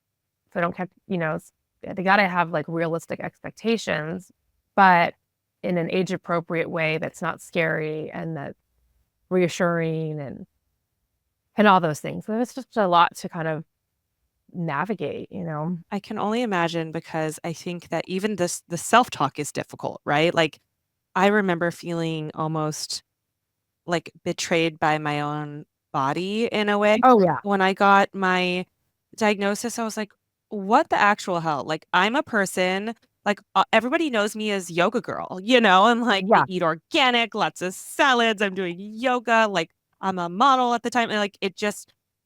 S1: so I don't have, they got to have like realistic expectations, but in an age appropriate way that's not scary and that's reassuring and all those things. So it's just a lot to kind of navigate.
S2: I can only imagine, because I think that even the self-talk is difficult, right? Like, I remember feeling almost like betrayed by my own body in a way.
S1: Oh yeah.
S2: When I got my diagnosis, I was like, what the actual hell? Like, I'm a person, like, everybody knows me as yoga girl, and like I
S1: Yeah.
S2: eat organic, lots of salads, I'm doing yoga, like I'm a model at the time. And like,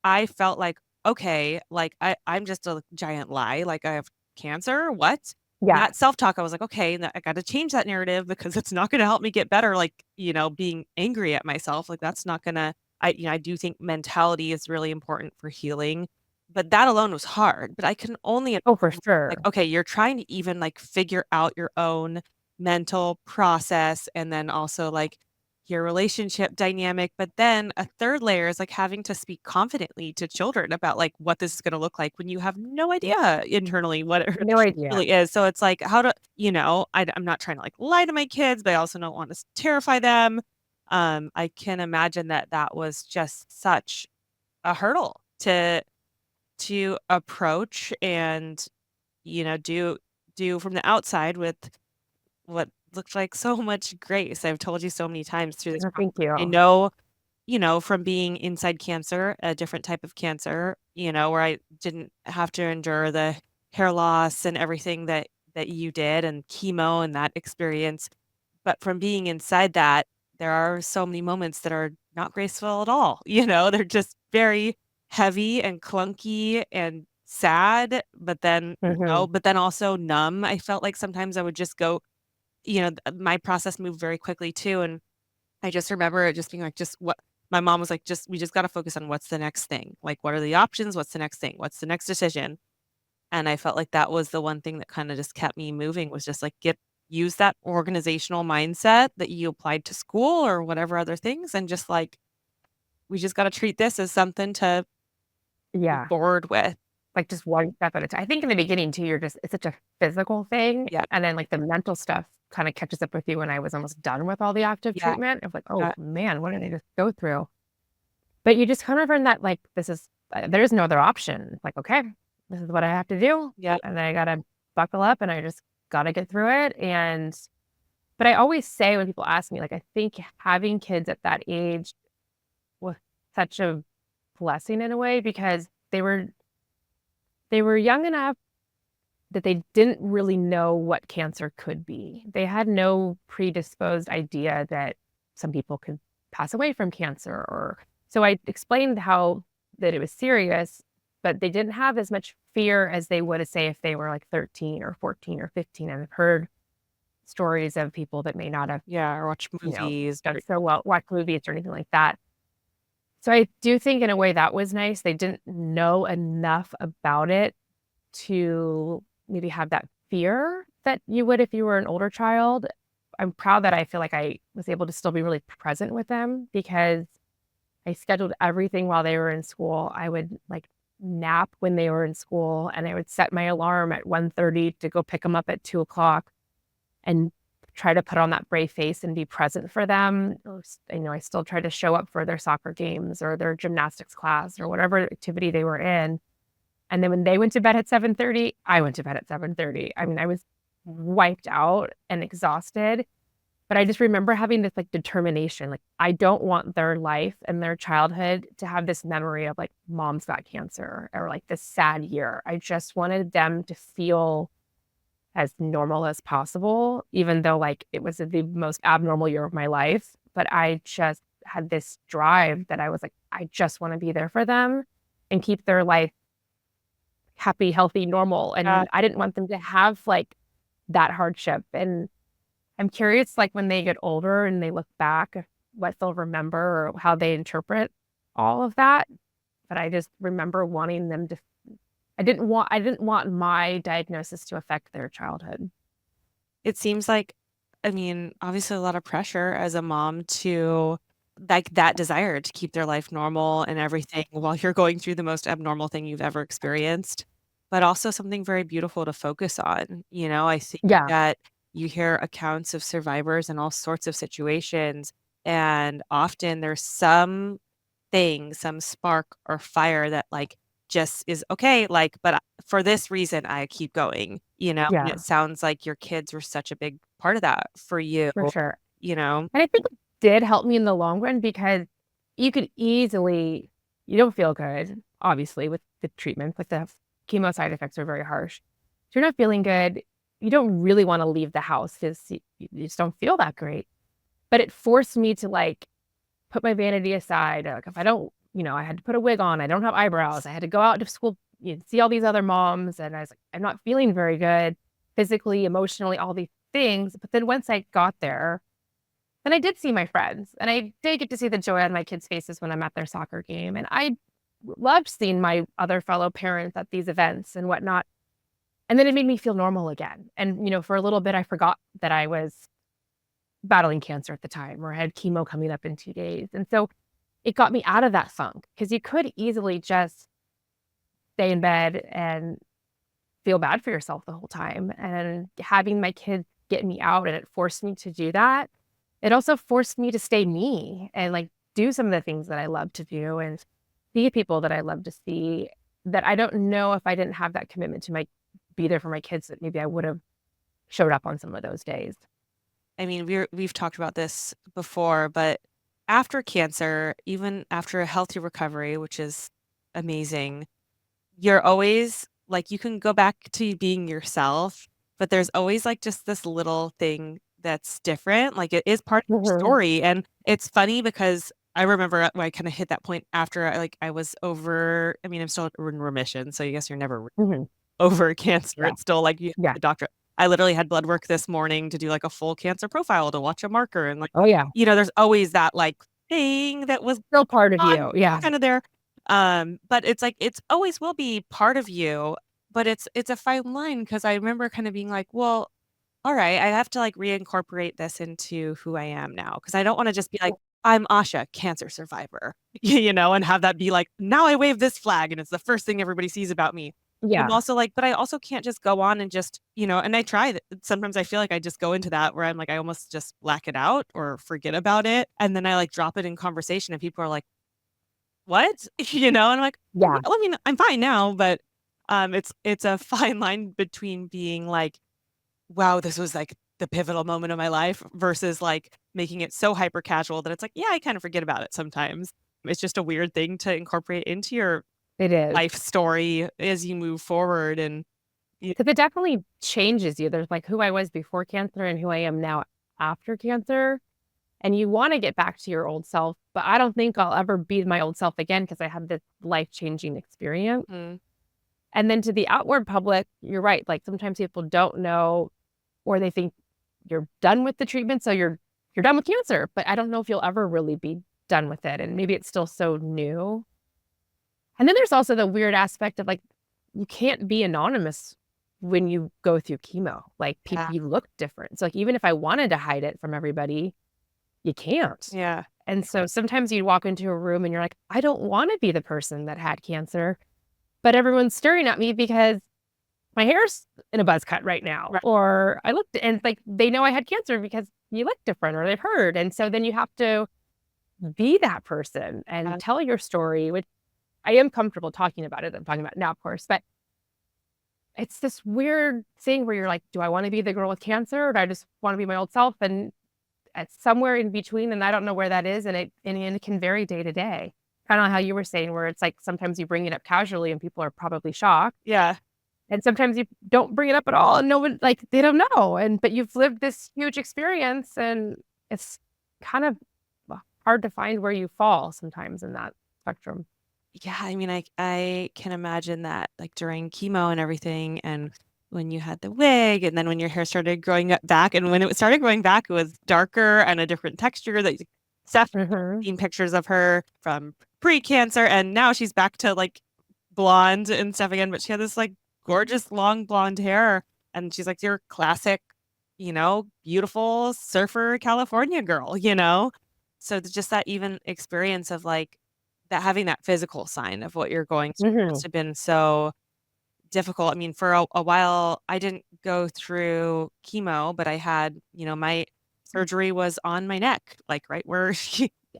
S2: I felt like, okay, like I'm just a giant lie. Like, I have cancer. What?
S1: Yeah.
S2: That self-talk, I was like, okay, I got to change that narrative, because it's not going to help me get better. Like, being angry at myself, like that's not going to, I do think mentality is really important for healing, but that alone was hard. But I can only
S1: Oh, for
S2: imagine, like,
S1: sure.
S2: okay, you're trying to even like figure out your own mental process, and then also like your relationship dynamic. But then a third layer is like having to speak confidently to children about like what this is going to look like when you have no idea internally what it
S1: No idea.
S2: really is. So it's like, how to, I'm not trying to like lie to my kids, but I also don't want to terrify them. I can imagine that that was just such a hurdle to approach and, do from the outside with what looked like so much grace. I've told you so many times through this
S1: No,
S2: process.
S1: thank
S2: I
S1: you.
S2: know, from being inside cancer, a different type of cancer, where I didn't have to endure the hair loss and everything that you did, and chemo and that experience. But from being inside that, there are so many moments that are not graceful at all. They're just very heavy and clunky and sad,
S1: Mhm.
S2: but then also numb. I felt like sometimes I would just go, my process moved very quickly too. And I just remember it just being like, just what my mom was like, we just got to focus on what's the next thing. Like, what are the options? What's the next thing? What's the next decision? And I felt like that was the one thing that kind of just kept me moving, was just like, use that organizational mindset that you applied to school or whatever other things and just like, we just got to treat this as something to move
S1: Yeah.
S2: forward with.
S1: Like just one step at a time. I think in the beginning too, it's such a physical thing.
S2: Yeah.
S1: And then like the mental stuff kind of catches up with you when I was almost done with all the active
S2: Yeah.
S1: treatment of like, oh man, what did I just go through? But you just kind of learn that like there is no other option. Like, okay, this is what I have to do.
S2: Yeah.
S1: And then I gotta buckle up and I just gotta get through it. But I always say when people ask me, like, I think having kids at that age was such a blessing in a way because they were young enough that they didn't really know what cancer could be. They had no predisposed idea that some people could pass away from cancer or so I explained how that it was serious, but they didn't have as much fear as they would have say if they were like 13 or 14 or 15. And I've heard stories of people that may not have,
S2: Yeah. Or watch movies.
S1: done so well, watch movies or anything like that. So I do think in a way that was nice. They didn't know enough about it to maybe have that fear that you would if you were an older child. I'm proud that I feel like I was able to still be really present with them because I scheduled everything while they were in school. I would like nap when they were in school and I would set my alarm at 1:30 to go pick them up at 2 o'clock and try to put on that brave face and be present for them. I still try to show up for their soccer games or their gymnastics class or whatever activity they were in. And then when they went to bed at 7:30, I went to bed at 7:30. I mean, I was wiped out and exhausted, but I just remember having this like determination, like I don't want their life and their childhood to have this memory of like mom's got cancer or like this sad year. I just wanted them to feel as normal as possible, even though like it was the most abnormal year of my life. But I just had this drive that I was like, I just want to be there for them and keep their life happy, healthy, normal.
S2: Yeah.
S1: And I didn't want them to have like that hardship. And I'm curious, like when they get older and they look back, what they'll remember or how they interpret all of that. But I just remember wanting them to I didn't want my diagnosis to affect their childhood.
S2: It seems like, I mean, obviously a lot of pressure as a mom to like that desire to keep their life normal and everything while you're going through the most abnormal thing you've ever experienced, but also something very beautiful to focus on. I think
S1: Yeah.
S2: that you hear accounts of survivors in all sorts of situations, and often there's some spark or fire that like just is okay, like, but for this reason, I keep going, and it
S1: Yeah,
S2: sounds like your kids were such a big part of that for you,
S1: for sure.
S2: you know?
S1: And I think it did help me in the long run because you could easily you don't feel good, obviously, with the treatment, like the chemo side effects are very harsh. So you're not feeling good. You don't really want to leave the house because you just don't feel that great. But it forced me to like put my vanity aside. Like if I don't, I had to put a wig on. I don't have eyebrows. I had to go out to school, see all these other moms. And I was like, I'm not feeling very good physically, emotionally, all these things. But then once I got there, then I did see my friends and I did get to see the joy on my kids' faces when I'm at their soccer game. And I loved seeing my other fellow parents at these events and whatnot. And then it made me feel normal again. And, for a little bit, I forgot that I was battling cancer at the time or I had chemo coming up in 2 days. And so it got me out of that funk because you could easily just stay in bed and feel bad for yourself the whole time. And having my kids get me out and it forced me to do that. It also forced me to stay me and like do some of the things that I love to do and see people that I love to see that I don't know if I didn't have that commitment to be there for my kids that maybe I would have showed up on some of those days.
S2: I mean, we've talked about this before, but after cancer, even after a healthy recovery, which is amazing, you're always like you can go back to being yourself, but there's always like just this little thing that's different. Like it is part of your
S1: Mhm.
S2: story. And it's funny because I remember when I kind of hit that point after I was over, I mean, I'm still in remission. So I guess you're never
S1: Mhm.
S2: over cancer.
S1: Yeah.
S2: It's still like you have
S1: Yeah.
S2: the doctor. I literally had blood work this morning to do like a full cancer profile to watch a marker. And like,
S1: Oh, yeah.
S2: there's always that like thing that was
S1: Still part of
S2: on
S1: you. Yeah.
S2: kind of there. But it's like it's always will be part of you, but it's a fine line because I remember kind of being like, well, all right, I have to like reincorporate this into who I am now. Cause I don't want to just be like, I'm Asha, cancer survivor, and have that be like, now I wave this flag and it's the first thing everybody sees about me. But I'm
S1: Yeah.
S2: also like, but I also can't just go on and just, and I try that. Sometimes I feel like I just go into that where I'm like, I almost just black it out or forget about it. And then I like drop it in conversation and people are like, what? And I'm like, "Yeah,
S1: Yeah.
S2: I mean, I'm fine now, but it's a fine line between being like, wow, this was like the pivotal moment of my life versus like making it so hyper casual that it's like, yeah, I kind of forget about it sometimes. It's just a weird thing to incorporate into your
S1: It is.
S2: life story as you move forward. And y-
S1: Because it definitely changes you. There's like who I was before cancer and who I am now after cancer. And you want to get back to your old self, but I don't think I'll ever be my old self again because I had this life-changing experience.
S2: mm,
S1: And then to the outward public, you're right. Like sometimes people don't know or they think you're done with the treatment, so you're done with cancer, but I don't know if you'll ever really be done with it. And maybe it's still so new. And then there's also the weird aspect of like you can't be anonymous when you go through chemo. Like
S2: yeah,
S1: people you look different. So like even if I wanted to hide it from everybody, you can't.
S2: yeah,
S1: And so sometimes you walk into a room and you're like, I don't want to be the person that had cancer, but everyone's staring at me because my hair's in a buzz cut right now.
S2: right.
S1: Or I looked and like they know I had cancer because you look different or they've heard. And so then you have to be that person and tell your story, which I am comfortable talking about it. I'm talking about it now, of course, but it's this weird thing where you're like, do I want to be the girl with cancer or do I just want to be my old self? And it's somewhere in between, and I don't know where that is, and it can vary day to day. Kind of how you were saying, where it's like sometimes you bring it up casually and people are probably shocked,
S2: Yeah.
S1: and sometimes you don't bring it up at all, and no one like they don't know, and but you've lived this huge experience, and it's kind of hard to find where you fall sometimes in that spectrum.
S2: Yeah, I mean, I can imagine that, like, during chemo and everything, and when you had the wig, and then when your hair started growing back, and when it started growing back, it was darker and a different texture that Steph
S1: Hmm.
S2: seen pictures of her from pre-cancer, and now she's back to, like, blonde and stuff again, but she had this, like, gorgeous long blonde hair, and she's, like, your classic, beautiful surfer California girl, you know? So, it's just that even experience of, like, that having that physical sign of what you're going through must
S1: Hmm.
S2: have been so difficult. I mean, for a while, I didn't go through chemo, but I had, my surgery was on my neck, like right where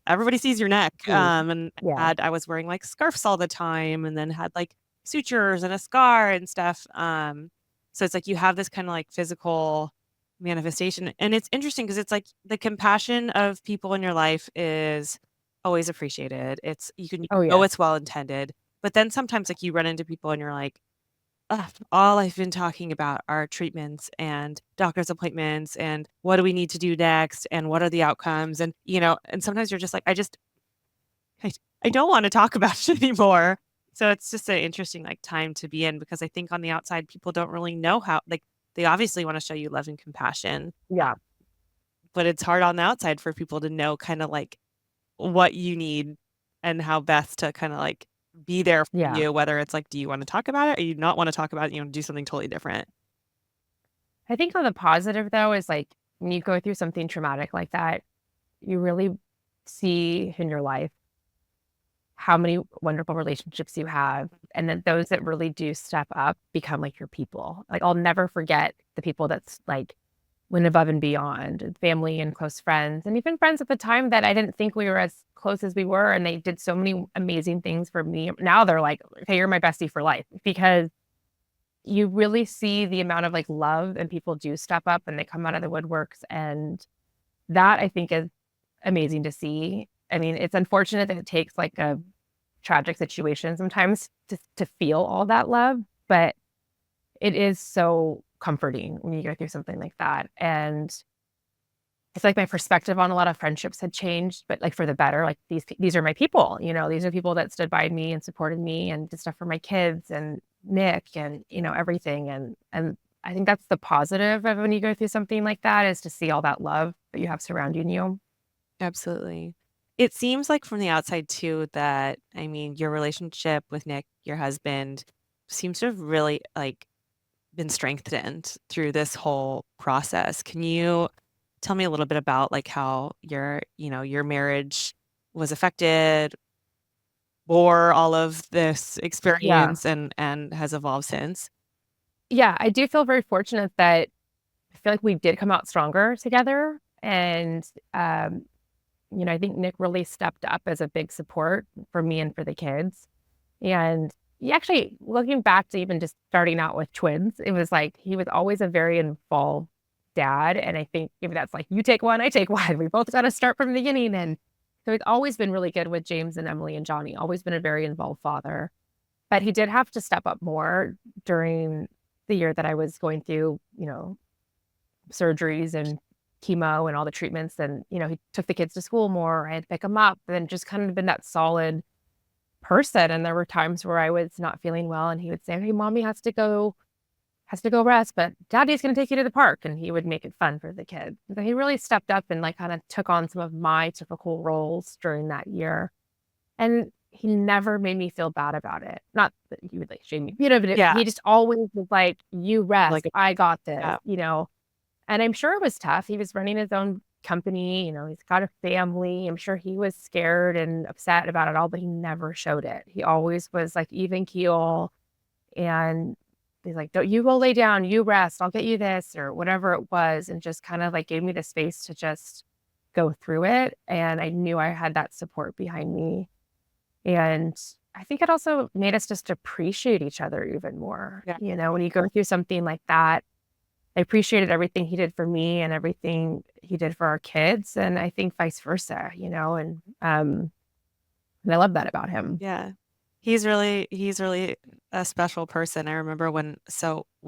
S2: everybody sees your neck. And
S1: Yeah.
S2: I was wearing like scarves all the time and then had like sutures and a scar and stuff. So it's like you have this kind of like physical manifestation. And it's interesting because it's like the compassion of people in your life is always appreciated. You
S1: Oh
S2: know
S1: yeah.
S2: it's well intended. But then sometimes like you run into people and you're like, ugh, all I've been talking about are treatments and doctor's appointments and what do we need to do next and what are the outcomes and sometimes you're just like I, I don't want to talk about it anymore. So it's just an interesting like time to be in because I think on the outside people don't really know how like they obviously want to show you love and compassion,
S1: Yeah.
S2: but it's hard on the outside for people to know kind of like what you need and how best to kind of like be there for
S1: Yeah.
S2: you, whether it's like, do you want to talk about it or you not want to talk about it, do something totally different.
S1: I think on the positive though is like when you go through something traumatic like that, you really see in your life how many wonderful relationships you have, and then those that really do step up become like your people. Like I'll never forget the people that's like went above and beyond, and family and close friends, and even friends at the time that I didn't think we were as close as we were, and they did so many amazing things for me. Now they're like, "Okay, you're my bestie for life," because you really see the amount of like love and people do step up and they come out of the woodworks, and that I think is amazing to see. I mean, it's unfortunate that it takes like a tragic situation sometimes to feel all that love, but it is so comforting when you go through something like that. And it's like my perspective on a lot of friendships had changed, but like for the better. Like these are my people, these are people that stood by me and supported me and did stuff for my kids and Nick and everything. And I think that's the positive of when you go through something like that is to see all that love that you have surrounding you.
S2: Absolutely. It seems like from the outside too that, I mean, your relationship with Nick, your husband, seems to have really like been strengthened through this whole process. Can you tell me a little bit about like how your marriage was affected or all of this
S1: Yeah.
S2: experience and has evolved since?
S1: Yeah, I do feel very fortunate that I feel like we did come out stronger together. And, um, I think Nick really stepped up as a big support for me and for the kids. And he actually, looking back to even just starting out with twins, it was like he was always a very involved dad. And I think maybe that's like, you take one, I take one. We both got to start from the beginning. And so he's always been really good with James and Emily and Johnny, always been a very involved father. But he did have to step up more during the year that I was going through, surgeries and chemo and all the treatments. And, he took the kids to school more. I had to pick them up and just kind of been that solid person. And there were times where I was not feeling well and he would say, "Hey, mommy has to go rest, but daddy's going to take you to the park." And he would make it fun for the kids. So he really stepped up and like kind of took on some of my typical roles during that year. And he never made me feel bad about it. Not that he would like shame me, but
S2: Yeah,
S1: he just always was like, "You rest,
S2: like
S1: I got this,"
S2: yeah,
S1: and I'm sure it was tough. He was running his own company, he's got a family. I'm sure he was scared and upset about it all, but he never showed it. He always was like even keel, and he's like, "Don't you go lay down, you rest, I'll get you this," or whatever it was, and just kind of like gave me the space to just go through it. And I knew I had that support behind me. And I think it also made us just appreciate each other even more.
S2: yeah,
S1: When you go through something like that, I appreciated everything he did for me and everything he did for our kids. And I think vice versa, and I love that about him.
S2: yeah. He's really a special person. I remember when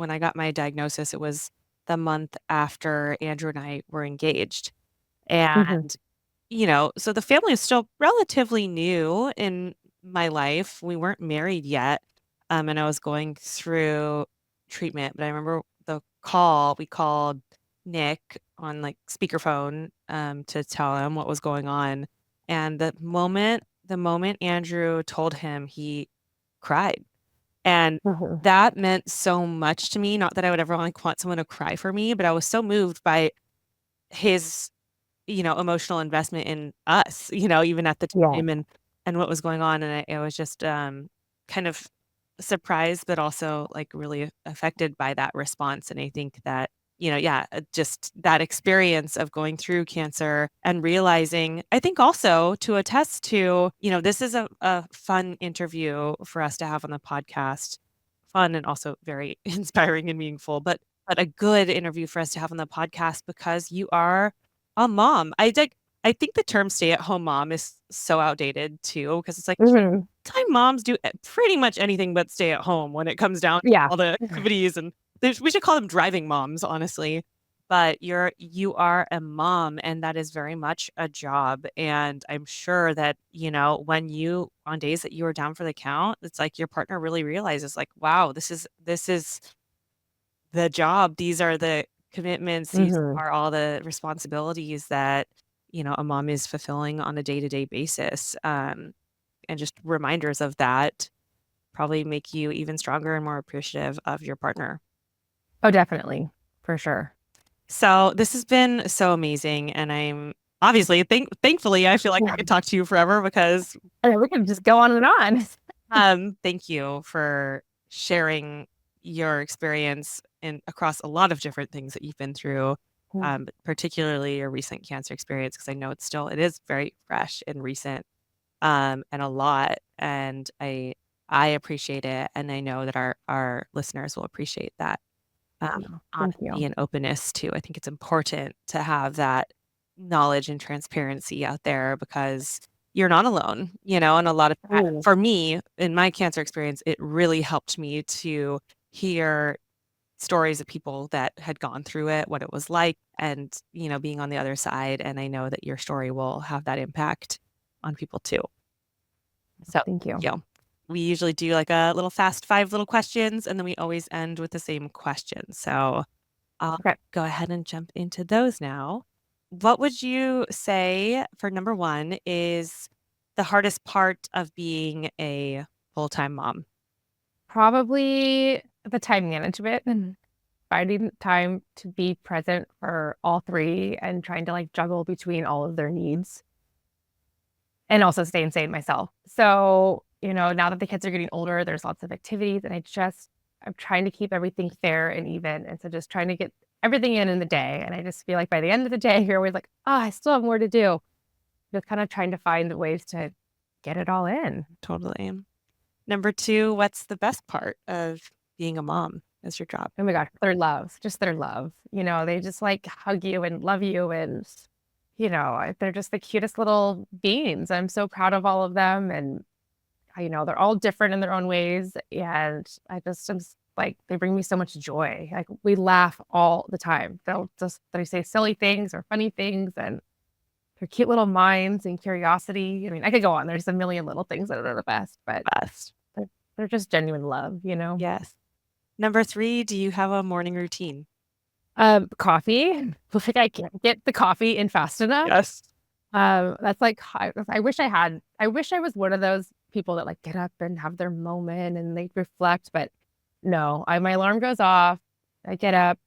S2: I got my diagnosis, it was the month after Andrew and I were engaged.
S1: Hmm.
S2: And, so the family is still relatively new in my life. We weren't married yet. And I was going through treatment, but I remember we called Nick on like speakerphone, to tell him what was going on. And the moment Andrew told him, he cried. And
S1: Hmm.
S2: that meant so much to me. Not that I would ever like want someone to cry for me, but I was so moved by his emotional investment in us, even at the
S1: Yeah.
S2: time and what was going on. And I was just kind of surprised, but also like really affected by that response. And I think that, yeah, just that experience of going through cancer and realizing, I think also to attest to, this is a fun interview for us to have on the podcast, fun and also very inspiring and meaningful, but a good interview for us to have on the podcast because you are a mom. I think the term stay-at-home mom is so outdated too, because it's like
S1: Hmm.
S2: time moms do pretty much anything but stay at home when it comes down to
S1: Yeah.
S2: all the activities and we should call them driving moms, honestly. But you are a mom and that is very much a job. And I'm sure that, when you on days that you are down for the count, it's like your partner really realizes like, wow, this is the job. These are the commitments. These
S1: Hmm.
S2: are all the responsibilities that, a mom is fulfilling on a day-to-day basis. And just reminders of that probably make you even stronger and more appreciative of your partner.
S1: Oh, definitely. For sure.
S2: So this has been so amazing, and I'm obviously thankfully I feel like I
S1: Yeah.
S2: could talk to you forever because
S1: And we can just go on and on.
S2: thank you for sharing your experience in across a lot of different things that you've been through, but particularly your recent cancer experience because I know it is very fresh and recent, and a lot, and I appreciate it, and I know that our listeners will appreciate that.
S1: Yeah. Thank
S2: Honesty
S1: you.
S2: and openness too. I think it's important to have that knowledge and transparency out there because you're not alone, and a lot of
S1: Mm.
S2: for me, in my cancer experience, it really helped me to hear stories of people that had gone through it, what it was like, and, being on the other side. And I know that your story will have that impact on people too. So,
S1: Thank you.
S2: you know, we usually do like a little fast 5 little questions, and then we always end with the same question. So I'll
S1: Okay.
S2: go ahead and jump into those now. What would you say for number 1 is the hardest part of being a full-time mom?
S1: Probably. the time management and finding time to be present for all three and trying to like juggle between all of their needs and also staying sane myself. So, now that the kids are getting older, there's lots of activities and I'm trying to keep everything fair and even. And so just trying to get everything in the day. And I just feel like by the end of the day, you're always like, oh, I still have more to do. Just kind of trying to find ways to get it all in.
S2: Totally. Number 2, what's the best part of being a mom as your job?
S1: Oh my gosh, their love, just their love. They just like hug you and love you. And, they're just the cutest little beings. I'm so proud of all of them. And, they're all different in their own ways. And I'm like, they bring me so much joy. Like we laugh all the time. They say silly things or funny things and their cute little minds and curiosity. I mean, I could go on. There's a million little things that are the best, but
S2: Best.
S1: they're just genuine love.
S2: Yes. Number 3, do you have a morning routine?
S1: Coffee. Like I can't get the coffee in fast enough.
S2: Yes.
S1: That's like I wish I was one of those people that like get up and have their moment and they reflect, but no, my alarm goes off. I get up,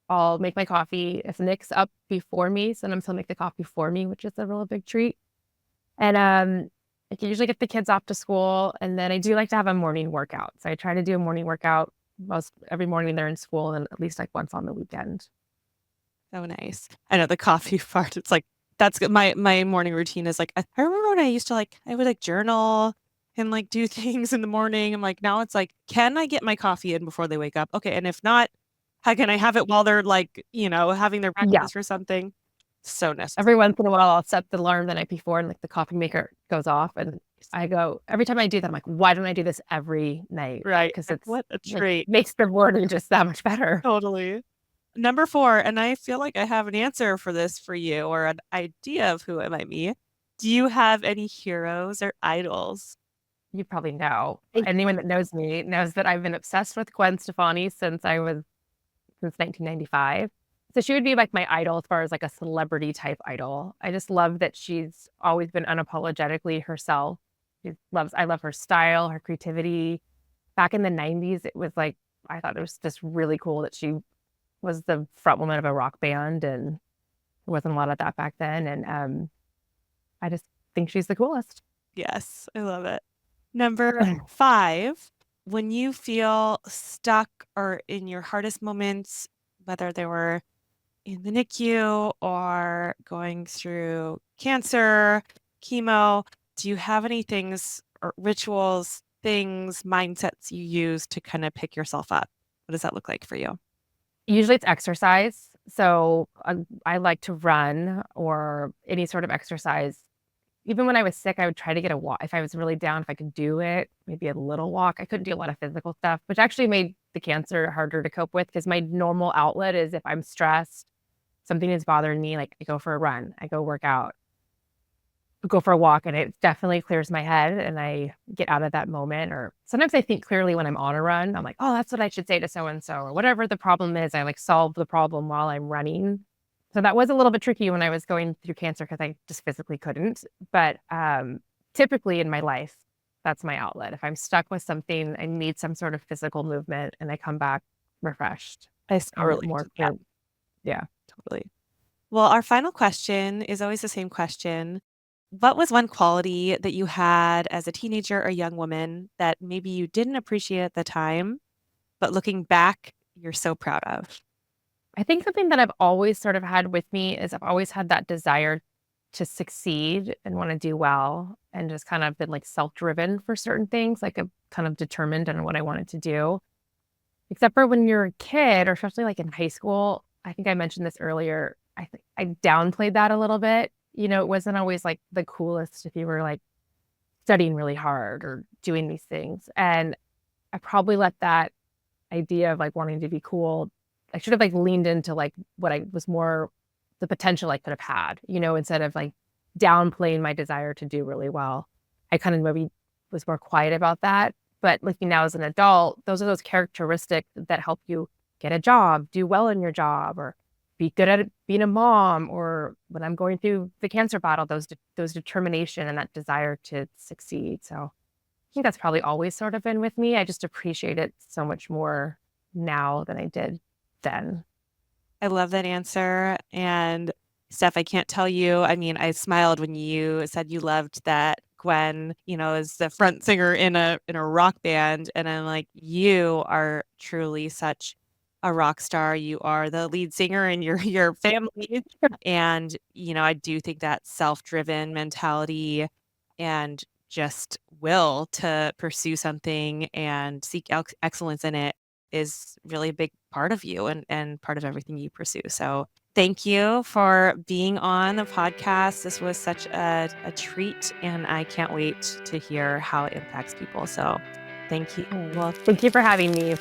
S1: I'll make my coffee. If Nick's up before me, sometimes he'll make the coffee for me, which is a real big treat. And I can usually get the kids off to school, and then I do like to have a morning workout. So I try to do a morning workout most every morning they're in school, and at least like once on the weekend.
S2: So nice. I know the coffee part, it's like that's good. My morning routine is like I remember when I used to I would like journal and like do things in the morning. I'm like, now it's like, can I get my coffee in before they wake up? Okay, and if not, how can I have it while they're like, having their
S1: Yeah.
S2: breakfast or something? So necessary.
S1: Every once in a while, I'll set the alarm the night before, and like the coffee maker goes off, and I go every time I do that. I'm like, why don't I do this every night?
S2: Right.
S1: Because
S2: Like,
S1: it's
S2: what a
S1: like,
S2: treat.
S1: makes the morning just that much better.
S2: Totally. Number 4, and I feel like I have an answer for this for you or an idea of who it might be. Do you have any heroes or idols?
S1: You probably know. Anyone that knows me knows that I've been obsessed with Gwen Stefani since 1995. So she would be like my idol as far as like a celebrity type idol. I just love that she's always been unapologetically herself. I love her style, her creativity. Back in the 90s, it was like, I thought it was just really cool that she was the front woman of a rock band, and there wasn't a lot of that back then. And I just think she's the coolest.
S2: Yes, I love it. Number 5, when you feel stuck or in your hardest moments, whether they were in the NICU or going through cancer, chemo, do you have any things or rituals, things, mindsets you use to kind of pick yourself up? What does that look like for you?
S1: Usually it's exercise. So I like to run or any sort of exercise. Even when I was sick, I would try to get a walk. If I was really down, if I could do it, maybe a little walk. I couldn't do a lot of physical stuff, which actually made the cancer harder to cope with because my normal outlet is if I'm stressed, something is bothering me, like I go for a run, I go work out, go for a walk, and it definitely clears my head and I get out of that moment. Or sometimes I think clearly when I'm on a run. I'm like, oh, that's what I should say to so and so, or whatever the problem is. I like solve the problem while I'm running. So that was a little bit tricky when I was going through cancer because I just physically couldn't. But typically in my life, that's my outlet. If I'm stuck with something, I need some sort of physical movement, and I come back refreshed
S2: I so
S1: and
S2: relate
S1: more
S2: to that.
S1: clear. Yeah.
S2: Totally. Well, our final question is always the same question. What was one quality that you had as a teenager or young woman that maybe you didn't appreciate at the time, but looking back, you're so proud of?
S1: I think something that I've always sort of had with me is I've always had that desire to succeed and want to do well and just kind of been like self-driven for certain things, like I'm kind of determined on what I wanted to do. Except for when you're a kid, or especially like in high school, I think I mentioned this earlier. I think I downplayed that a little bit. It wasn't always like the coolest if you were like studying really hard or doing these things. And I probably let that idea of like wanting to be cool, I should have like leaned into like what I was more the potential I could have had, instead of like downplaying my desire to do really well. I kind of maybe was more quiet about that. But looking now as an adult, those are those characteristics that help you get a job, do well in your job, or be good at being a mom, or when I'm going through the cancer battle, those determination and that desire to succeed. So think that's probably always sort of been with me. I just appreciate it so much more now than I did then.
S2: I love that answer. And Steph, I can't tell you. I mean, I smiled when you said you loved that Gwen, is the front singer in a rock band. And I'm like, you are truly such a rock star. You are the lead singer in your family. And, I do think that self-driven mentality and just will to pursue something and seek excellence in it is really a big part of you and part of everything you pursue. So thank you for being on the podcast. This was such a treat, and I can't wait to hear how it impacts people. So thank you. Well,
S1: Thank you for having me.